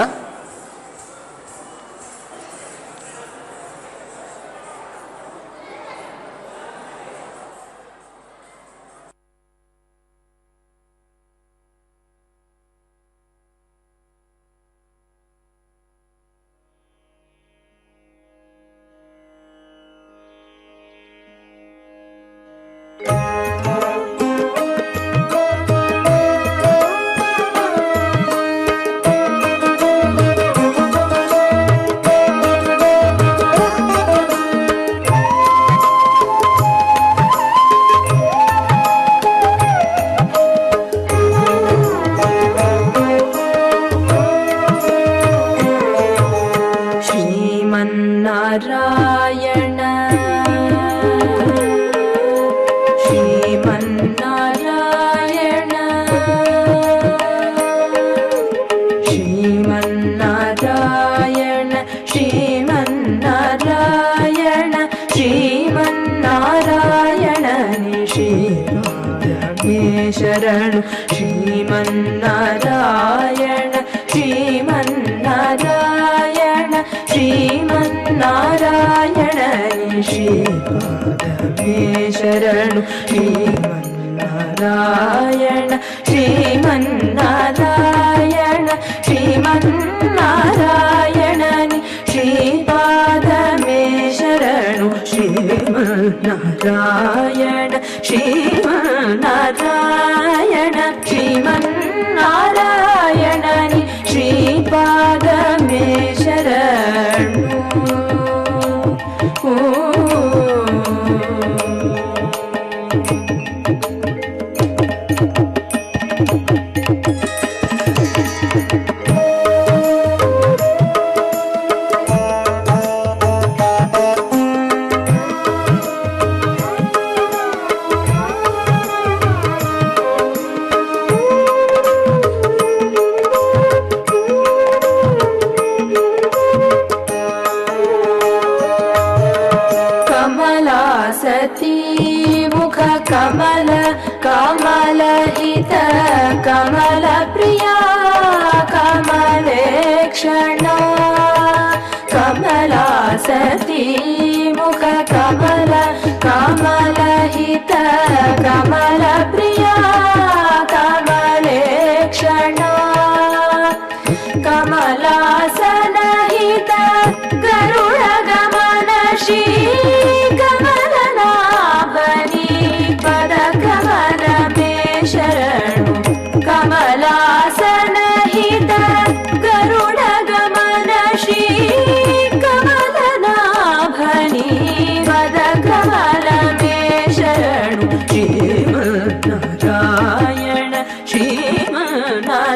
श्रीमन्नारायण श्रीमन्नारायण श्रीमन्नारायण श्रीमन्नारायण श्रीमन्नारायण श्रीपादमे शरणु श्रीमन्नारायण श्रीमन्नारायण श्रीमन्नारायण श्रीपादमे शरणु श्रीमन्नारायण श्रीमन्नारायण श्रीमन्नारायण श्रीपादमे शरणु श्रीमन्नारायण श्रीमन्नारायण श्रीमन्नारायण श्रीपादमे शरणु. सती मुख कमल कमलहित कमल प्रिया कमलेक्षणा कमला सती मुख कमल कमलहित कमल प्रिया कमलेक्षणा कमलासनहित गरुड गमन श्री शरणु कमलासनहित गरुड गमन श्री कमलनाभनि वद कमल मे शरणु श्रीमन्नारायण श्रीमन्नारायण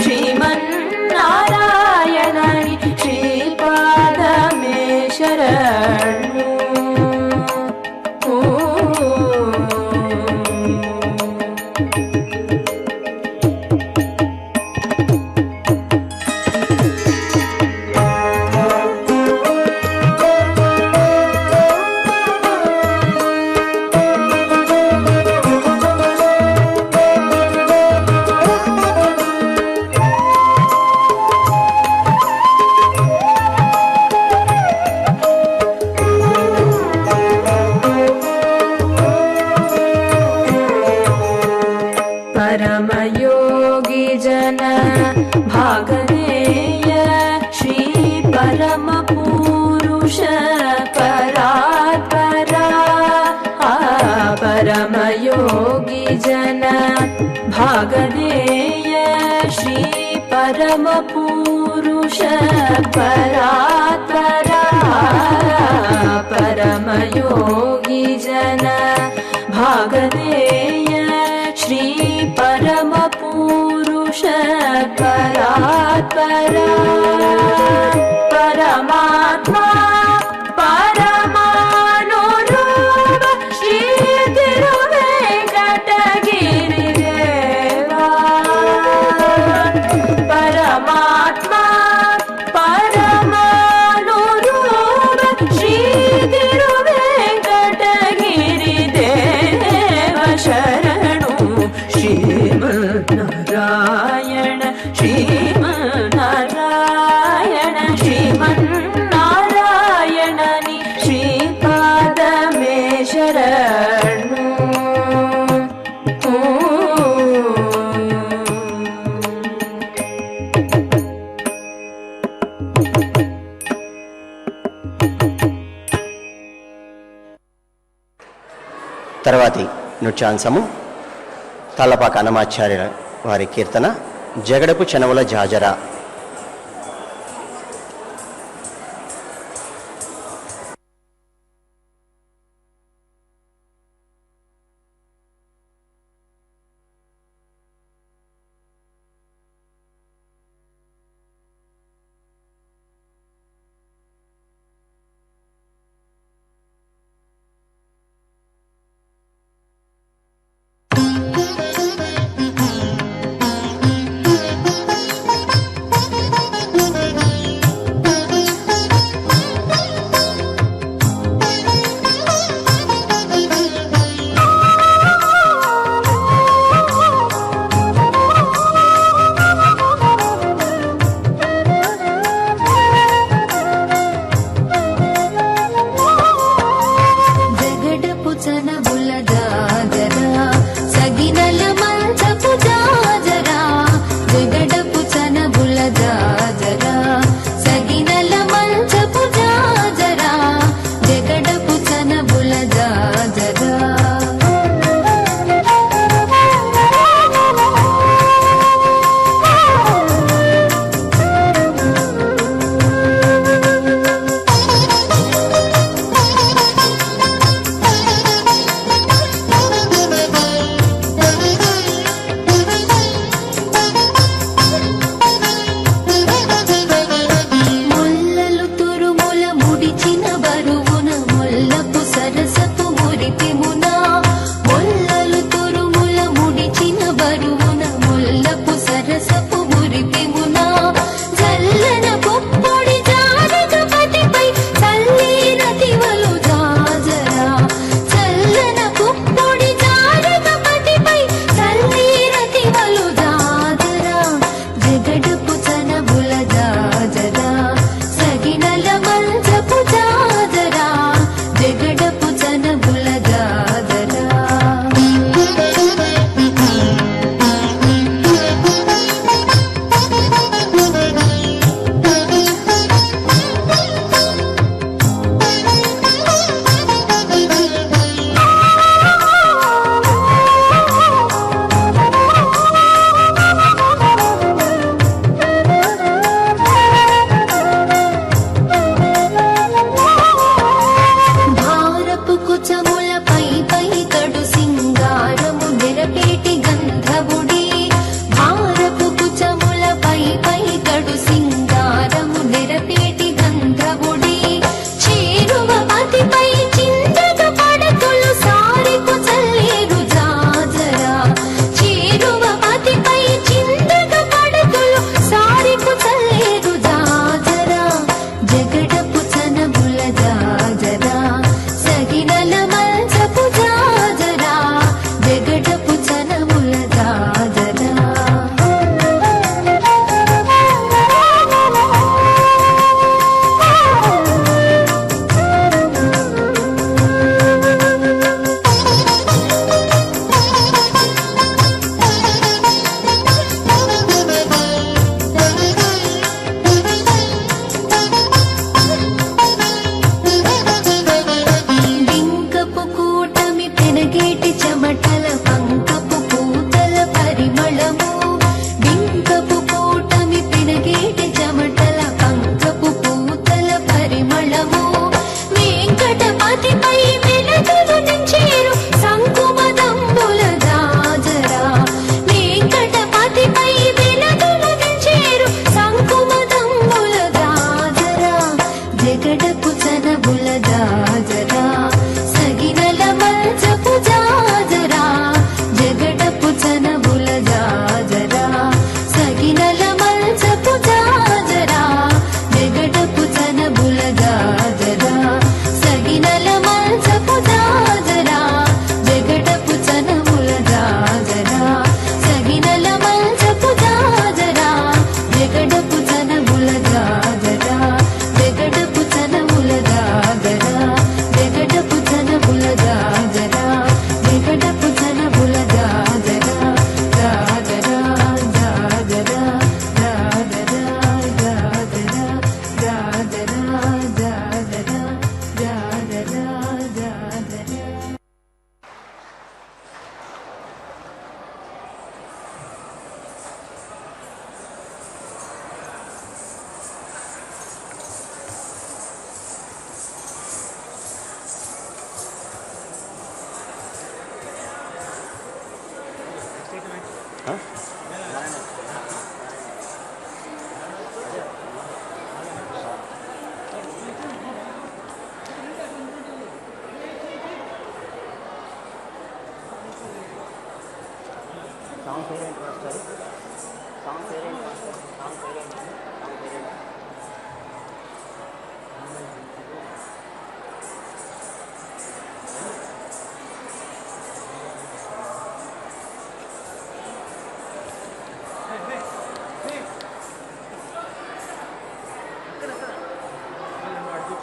श्रीमन्नारायण श्रीपादमे शरणु. परमयोगी जन भागनेय श्री परम पुरुष परात्परा परमयोगी जन भागनेय श्री परम पुरुष परात्परा परमयोगी जन भागनेय श्री परम पुरुष परात्परा परमात्मा परमानुरूप श्री तिरुवेंकटगिरि देवा परमात्मा परमानुरूप श्री तिरुवेंकटगिरि देवा शरणु श्रीमन्नारायण
తర్వాతి నృత్యాంశము తలపాక అన్నమాచార్య వారి కీర్తన జగడపు చనవుల జాజరా.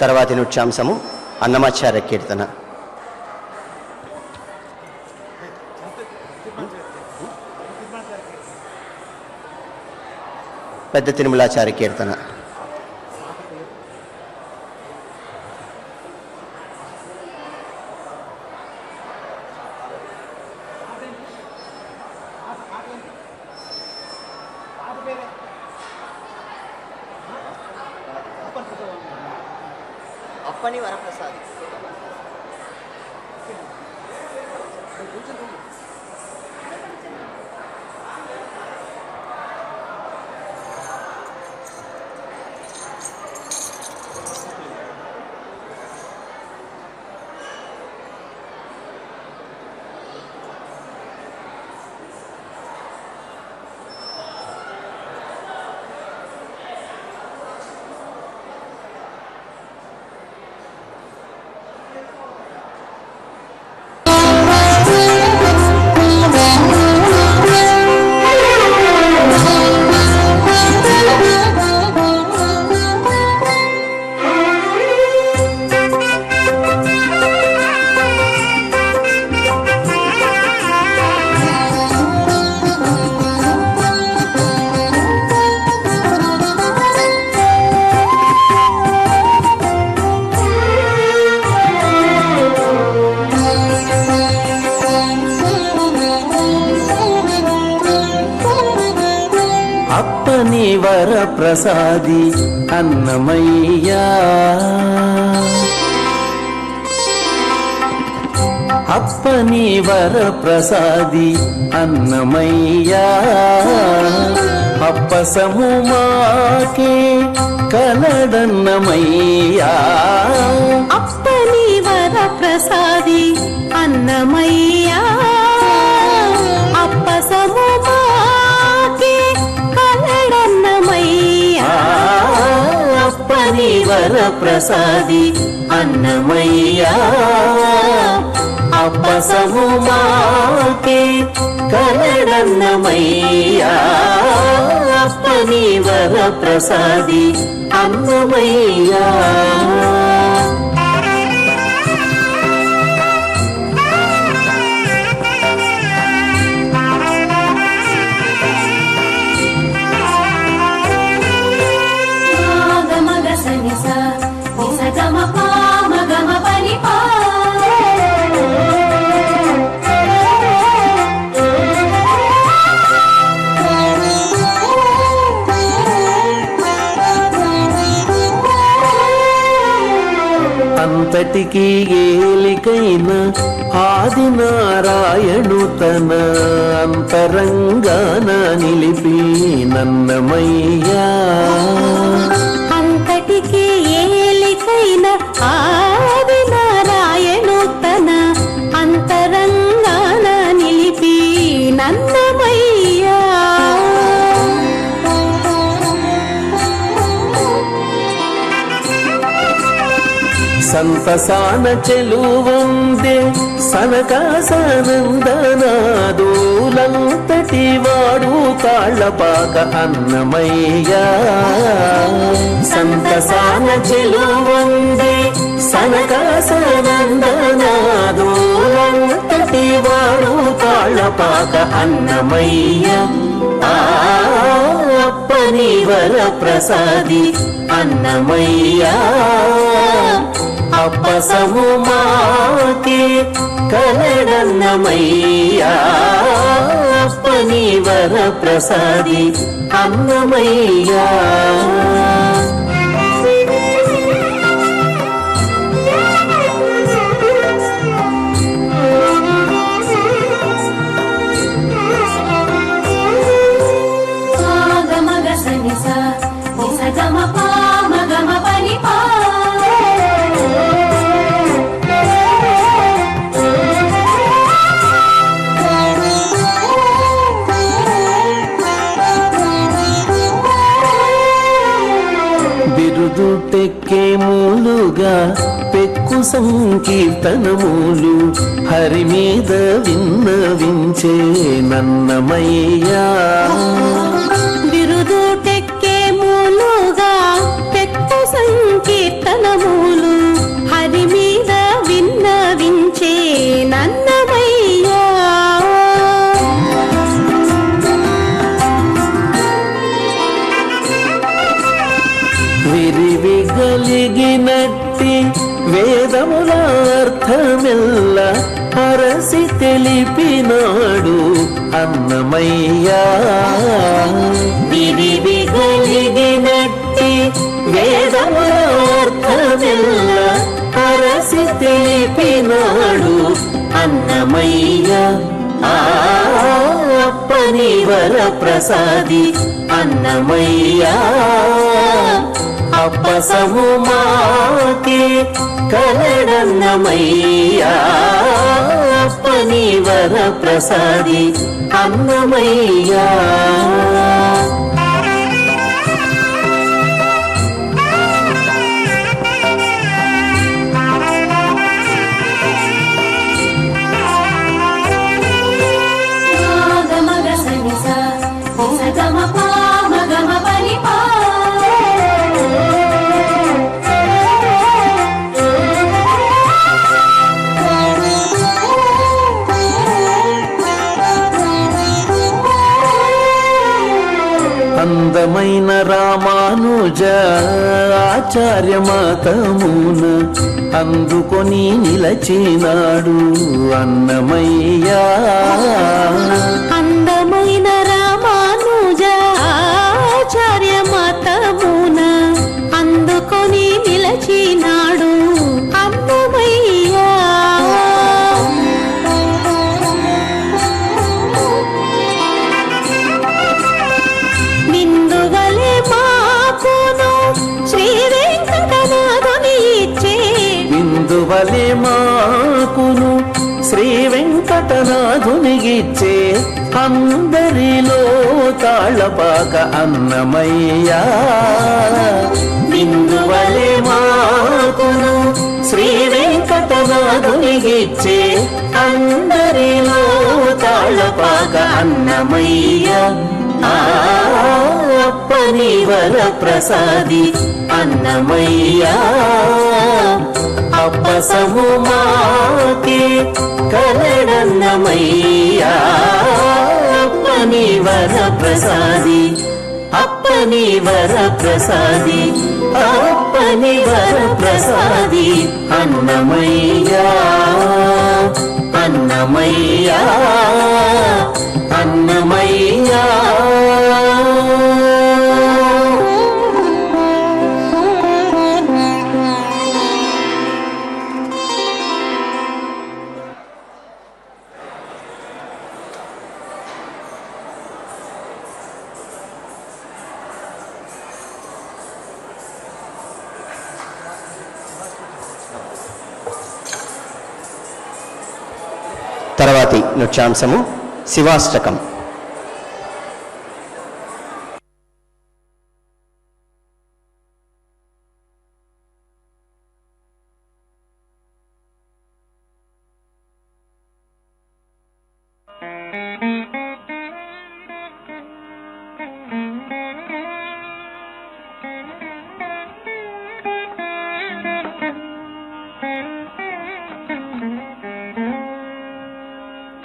తర్వాతి నృత్యాంశము అన్నమాచార్య కీర్తన. పెద్ద తిరుమలాచార్య కీర్తన. అప్పని వరప్రసాద్.
అప్పని వరప్రసాది అన్నమయ్యా, అప్పని వరప్రసాది అన్నమయ్యా, అప్పసము మాకే కలడన్నమయ్యా,
అప్పని వరప్రసాది అన్నమయ్యా, అప్పసము మాకే కలడన్నమయ్యా,
అప్పని వరప్రసాది అన్నమయ్యా, అప్పసము మాకే కలడన్నమయ్యా, అప్పని వరప్రసాది అన్నమయ్యా. అంతటికి ఏలికైన ఆది నారాయణు తన అంతరంగాన నిలిపి నన్నమయ్యా,
అంతటికి ఏలికైన ఆది నారాయణు తన అంతరంగాన నిలిపి నన్నమయ్యా,
సంతసాన చెలువందే సనకాసనందనాదూలంతటి వాడు తాళ్ళపాక అన్నమయ్యా, సంతసాన చెలువందే సనకాసనందనాదూలంతటి వాడు తాళ్ళపాక అన్నమయ్యా, అప్పని వరప్రసాది అన్నమయ్యా, అప్పసము మాకే కలడన్నమయ్యా, అప్పని వరప్రసాది అన్నమయ్యా. బిరుదుటెక్కేమూలుగా పెక్కు సంకీర్తనములు హరి మీద విన్నవించే నన్నమయ్యా.
బిరుదుటెక్కే మూలుగా పెక్కు సంకీర్తనములు హరి మీద విన్నవించే నన్నమయ్యా.
విరివి గలిగినట్టి వేదముల అర్థమెల్ల అరసి తెలిపినాడు అన్నమయ్యా. విరివి గలిగినట్టి వేదముల అర్థమెల్ల అరసి తెలిపినాడు అన్నమయ్యా. అప్పని వర ప్రసాది అన్నమయ్యా. అప్పసము మాకే కలడన్నమయ్యా. అప్పని వర ప్రసాది అన్నమయ్యా.
గమ గ సని స గమ పా గమ పని పా.
అందమైన రామానుజ ఆచార్య మతమున అందుకొని నిలచినాడు అన్నమయ్యా.
అందమైన రామానుజ ఆచార్య మతమున అందుకొని నిలచినాడు అన్నమయ్యా. బిందువలే మాకును శ్రీ వెంకటనాథుని ఇచ్చే.
బిందువలే మాకును శ్రీ వెంకటనాథునిగిచ్చే అందరిలో తాళపాక అన్నమయ్యా. బిందువలే మాకును శ్రీ వెంకటనాథునిగిచ్చే అందరిలో తాళపాక అన్నమయ్యా. అప్పని వర ప్రసాది అన్నమయ్యా. అప్పసము మాకే కలడన్నమయ్యా. అప్పని వర ప్రసాది అప్పని వర ప్రసాది అప్పని వర ప్రసాది అన్నమయ్యా. అన్నమయ్యా అన్నమయ్యా.
తర్వాతి నృత్యాంశము శివాష్టకం.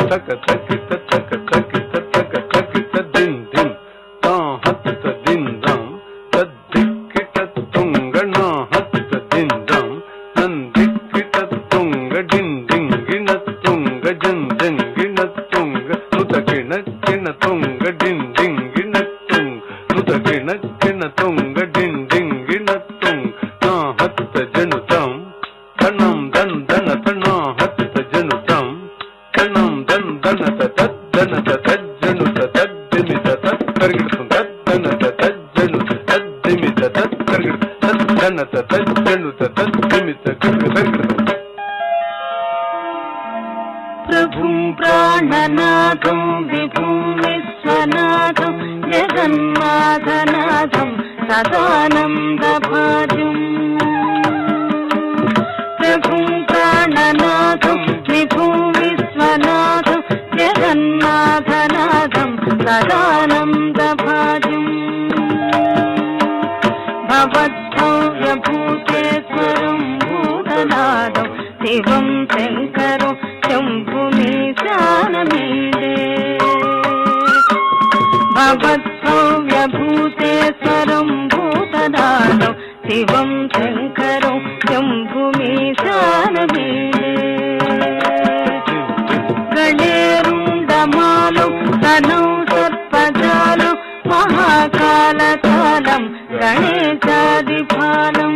తక తక తక తక తక తక దిన్ దిన్ తా హత్త దిన్ దం తద్దిక్కిట తుంగణ హత్త దిన్ దం నందిక్కిట తుంగ దిన్ దింగిన తుంగ జన్ జంగిన తుంగ నుతకిణ కిణ తుంగ దిన్ దింగిన తుంగ నుతకిణ కిణ తుంగ దిన్ దింగిన తుంగ తా హత్త జనుతం కణం దన్ దన తనా హత్త జనుతం కణం దన్ దనత తద్దనత తజ్జనుత తద్దిమిత తత్కర్గిడుతం తద్దనత తజ్జనుత తద్దిమిత తత్కర్గిడు తద్దనత తజ్జనుత తద్దిమిత కర్గిడుతం.
ప్రభుం ప్రాణనాథం విభుం విశ్వనాథం జగన్నాథనాథం సదానందభాజం ప్రభుం ప్రాణనాథం విభుం విశ్వనాథం జగన్నాథనాథం సదానందభాజం భవద్భవ్యభూతేశ్వరం భూతనాథం శివం శంకరం శంభుమీశానమీడే భవద్భవ్యభూతేశ్వరం భూతనాథం శివం శంకరం శంభుమీశానమీడే గణేరుండమాలు తనౌ సర్పజాలు మహాకాలకాలం గణేశాదిఫాలం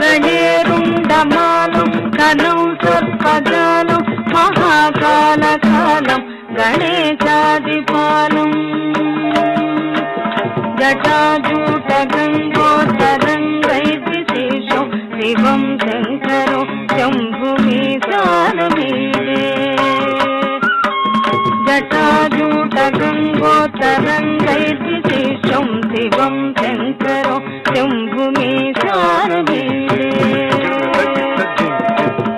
గణేరుండమాలు తనౌ సర్పజాలు మహాకాలకాలం గణేశాదిఫాలం జటాజూట గంగోత్తరంగైర్విశేషం శివం శంకరం శంభుమీశానమీడే జటాజూట గంగోత్తరంగైర్విశేషం శివం శంకరం శంభుమీశానమీడే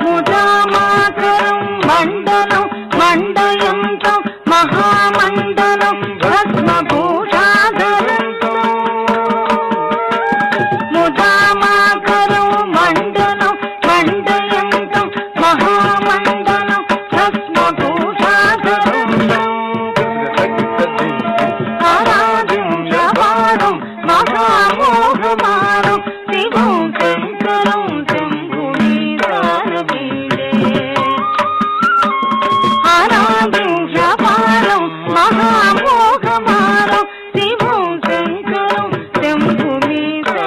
ముదామాకరం మండలం మండయంతం మహామండలం భస్మభూషాధరంతం ముదామాకరం మండలం మండయంతం మహామండలం భస్మభూషాధరంతం ఆరాధ్యం శవారం మహామోహమారం శివం శంకరం శంభుమీశానమీడే ఆరాధ్యం శవారం మహామోహమారం శివం శంకరం శంభుమీశానమీడే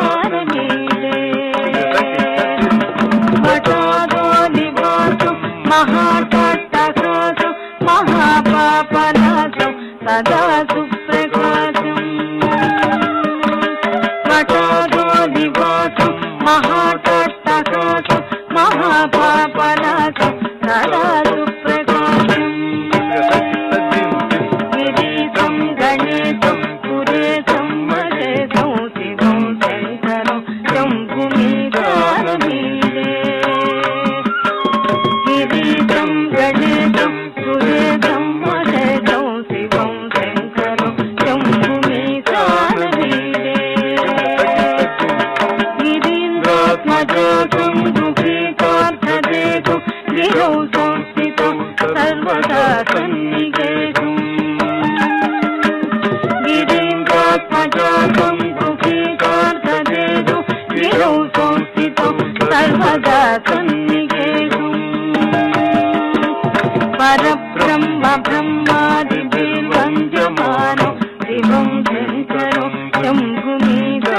మఠాదోనివాసం మహాకట్టహాసం మహాపాపనాశం సదా సుప్రకాశం మఠాదోనివాసం మహాకట్టహాసం మహాపాపనాశం సదా సుప్రకాశం గిరీశం గణేశం సురేశం మహేశం శివం శంకరం శంభుమీశానమీడే గిరీశం గణేశం సురేశం మహేశం శివం శంకరం శంభుమీశానమీడే గిరీంద్రాత్మజాతం గృహీతార్థదేశం గిరౌ సంస్థితం సర్వదా సన్నికేశం గిరీంద్రాత్మజాతం గృహీతార్థదేశం గిరౌ సంస్థితం సర్వదా సన్నికేశం పరబ్రహ్మ బ్రహ్మాదిభిర్వంద్యమానం శివం శంకరం శంభుమీశానమీడే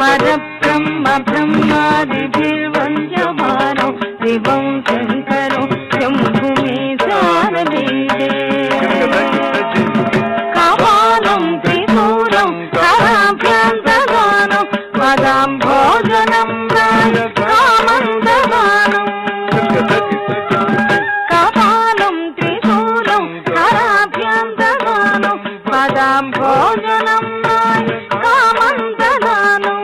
పరబ్రహ్మ బ్రహ్మాదిభిర్వంద్యమానం శివం శంకరం శంభుమీశానమీడే కపాలం త్రిశూలం కరాభ్యంతగానం పదాం భోజనం రాయ కామంతగానం కపాలం త్రిశూలం కరాభ్యంతగానం పదాం భోజనం రాయ కామంతగానం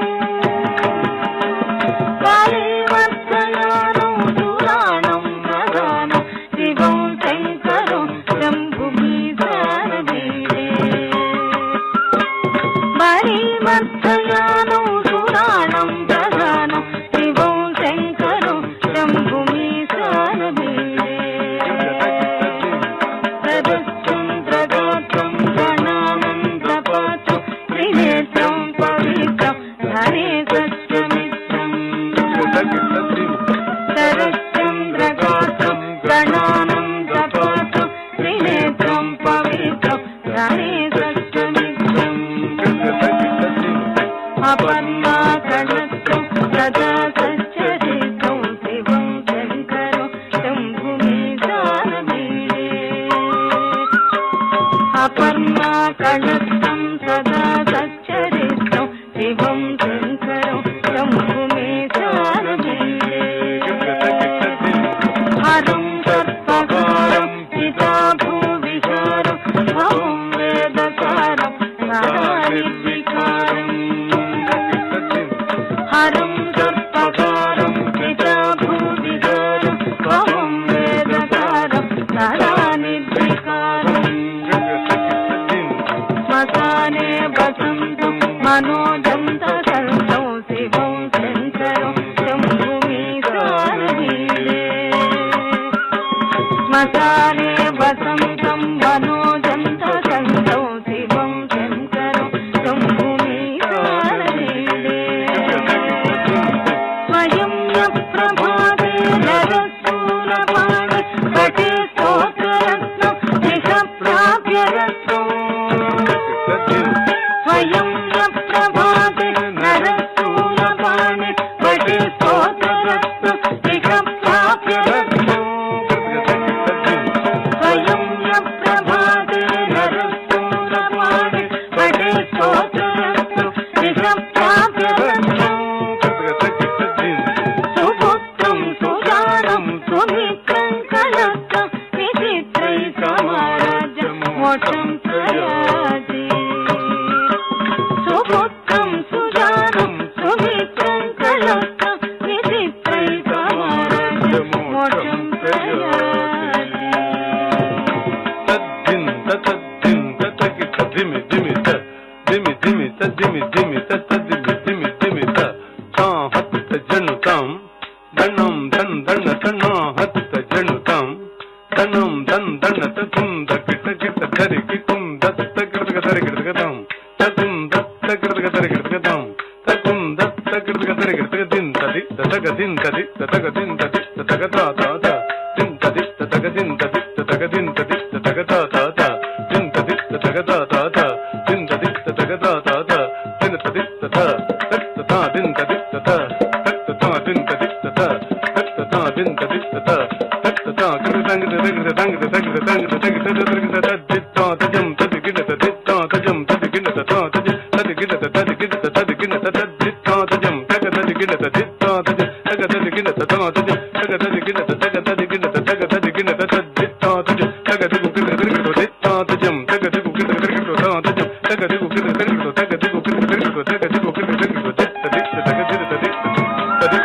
పరివర్తయానం సురాణం ప్రధానం శివం శంకరం శంభుమీశానమీడే పరివర్తయానం సురాణం ప్రధానం శివం శంకరం శంభుమీశానమీడే సరశ్చంద్రగాత్రం గణానందపాత్రం త్రినేత్రం పవిత్రం ధరే సత్యమిత్రం సరశ్చంద్రగాత్రం గణానందపాత్రం త్రినేత్రం పవిత్రం ధరే సత్యమిత్రం అపర్ణాకణత్వం సదా సచ్చరిత్రం శివం శంకరం శంభుమీశానమీడే అపర్ణాకణత్వం సదా సచ్చరిత్రం శివం శంకరం శంభుమీశానమీడే హరం సర్పహారం పితా భూవిహారం భవం మనోజంత సంతం శివం శంకరం శంభుమీశానీడే శ్మశానే వసంతం మనోజంత సంతం శివం శంకరం శంభుమీశానీడే స్వయం ప్రభాతే నరశూలపాణి పటే స్తోత్రరత్నం నిషప్రాప్యరత్నం స్వయం ప్రభాతే నరశూలపాణి పటే స్తోత్రరత్నం నిషప్రాప్యరత్నం స్వయం ప్రభాతే నరశూలపాణి పటే స్తోత్రరత్నం నిషప్రాప్యరత్నం సుపుత్రం సుజానం సుమిత్రం కలత్రం విచిత్రై సమారాజ్యం మోక్షం ప్రయాతి సుపుత్రం సుజానం సుమిత్రం కలత్రం విచిత్రై సమారాజ్యం మోక్షం ప్రయాతి
తద్దింత తద్దింత తగిట దిమి దిమిత దిమి దిమిత దిమి దిమిత తద్దిమి దిమి దిమిత తా హత్త జనుతాం ధనం ధన్ ధన తనా హత్త జనుతాం ధనం ధన్ ధన తుంద కిట కిట ధరికి కుంద తగృతగ ధరిగృతగతాం తగుం దత్తగృతగ ధరిగృతగతాం తగుం దత్తగృతగ ధరిగృతగ దింతది తతగ దింతది తతగ దింతది తతగ తాత దింతది తతగ దింతది తతగ దింతది తతగ తాత దింతది తతగ తాత దింతది తతగ తాత దింతది తత తత దింతది తత తత దింతది తత తత దింతది తత తత కృతంగ దగ దంగ దగ దంగ దగ దగ దిత్తా తజం తదిగిన తదిత్తా తజం తదిగిన తత తజం తదిగిన తదిగిన తదిగిన తదిత్తా తజం తగ తదిగిన తదిత్తా తజం తగ తదిగిన తత తజం తగ తదిగిన తగ తదిగిన తగ తదిగిన తదిత్తా తజం తగ దిగుగిన తదిత్తా తజం తగ దిగుగిన తదిగిన తజం తగ దిగుగిన తదిగిన తగ దిగుగిన తదిగిన తగ దిగుగిన తదిగిన తది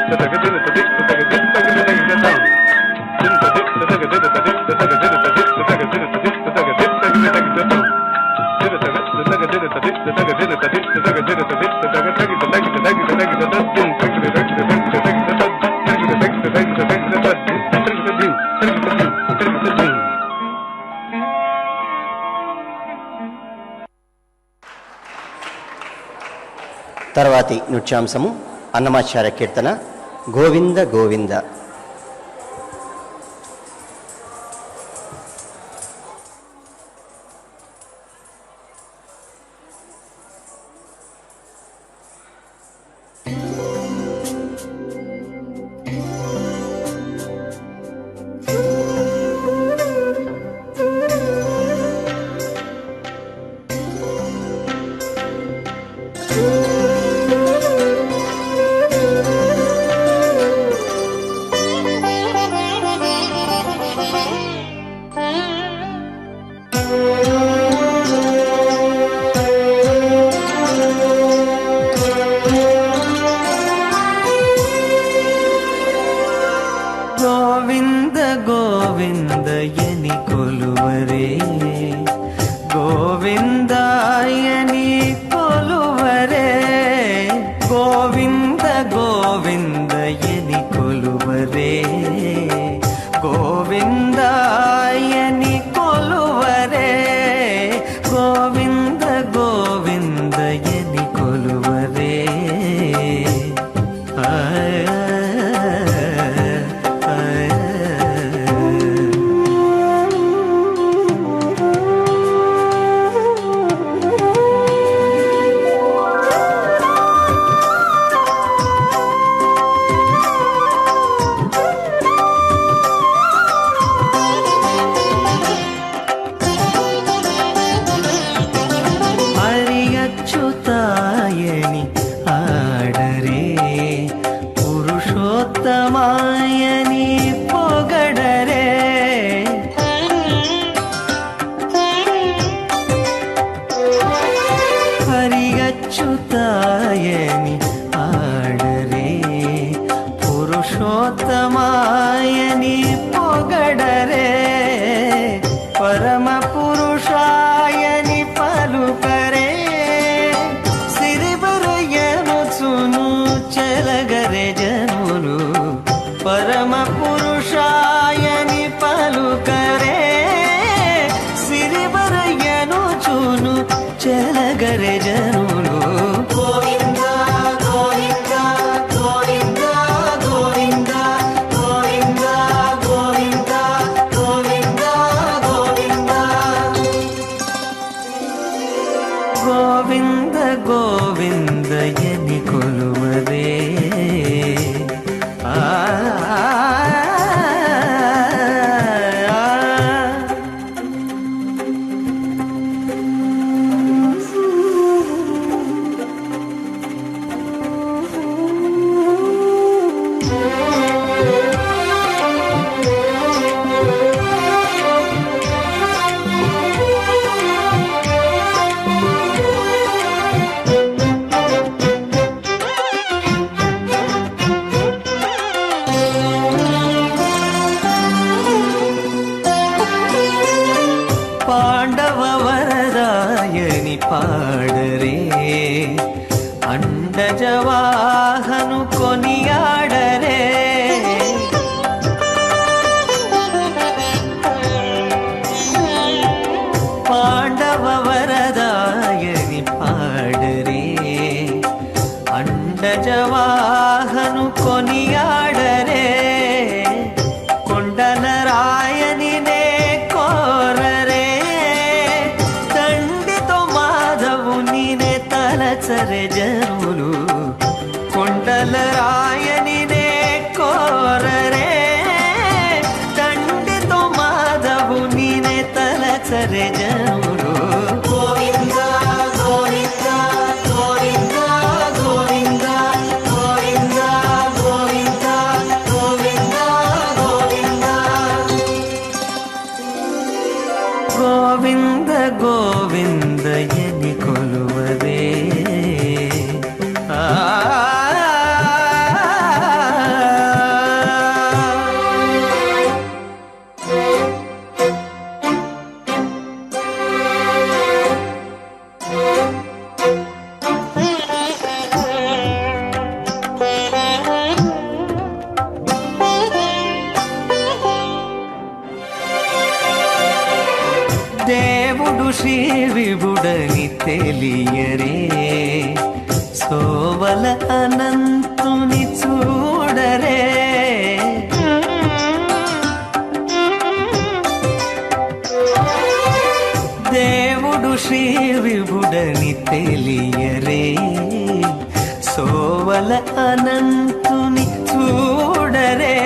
తగ దిన తది తది తగ దిన తది తగ దిన తగ దిన తది దిన తది తగ దిన తది తగ దిన తది తగ దిన తది తగ దిన తగ దిన తగ దిన తగ దిన తది తగ దిన తది తగ దిన తది తగ తగి తగి తగి తగి తది దిన తగి తగి తగి తగి తగి తగి తగి తగి
తర్వాతి నృత్యాంశము అన్నమాచార్య కీర్తన గోవింద గోవింద.
గోవింద గోవింద ఎని కొలువరే గోవిందాయని కొలువరే గోవింద గోవింద ఎని కొలువరే గోవిందాయని కొలువరే గోవింద గోవింద ఎని కొలువరే అచ్యుతాయని ఆడరే పురుషోత్తమాయని పొగడరే హరియచ్యుతాయని ఆడరే పురుషోత్తమాయని పొగడరే పరమ పురుషాయని పలుకరే సిరివ గోవింద గోవింద ఎని కొలువరే ఆ పాండవ వరదాయని పాడరే అండజవాహను కొనియాడరే పాండవ వరదాయని పాడరే అండజవాహను కొనియాడరే కొండల రాయని నే కోరరే దండితో మాధవుని నే తలచరే జనులు కొండల రాయని నే కోరరే దండితో మాధవుని నే తలచరే జనులు గోవింద గోవింద గోవింద గోవింద గోవింద గోవింద గోవింద గోవింద గోవింద ఎని కొలువరే దేవుడు శ్రీ విభుడని తెలియరే సోవల అనంతుని చూడరే దేవుడు శ్రీ విభుడని తెలియరే సోవల అనంతుని చూడరే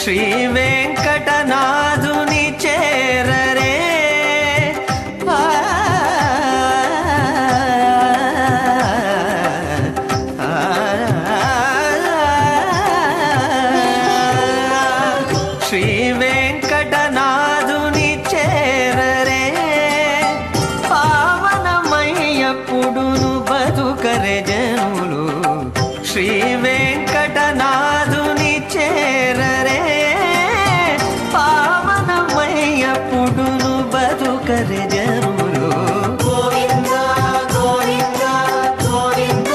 శ్రీ వెంకటనాథుని చేరరే శ్రీ వెంకటనాథుని చేరరే పావనమయ్యప్పుడును బతుకరే జనులు శ్రీ వెంకటనాథుని చేరరే పావనమయ్యప్పుడును బతుకరే జనులు గోవింద గోవింద గోవింద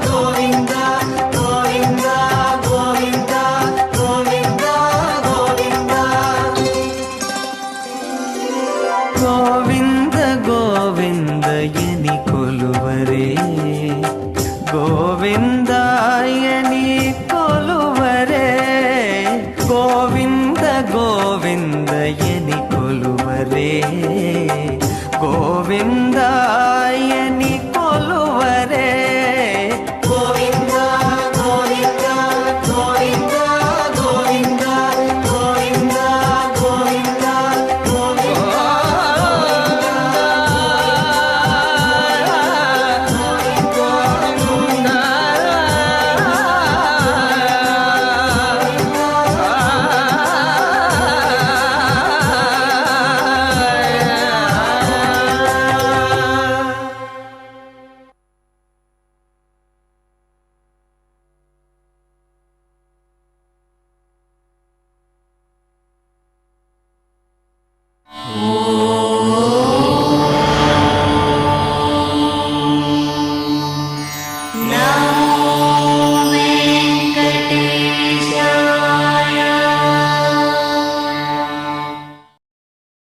గోవింద గోవింద గోవింద గోవింద గోవింద గోవింద ఎని కొలువరే గోవింద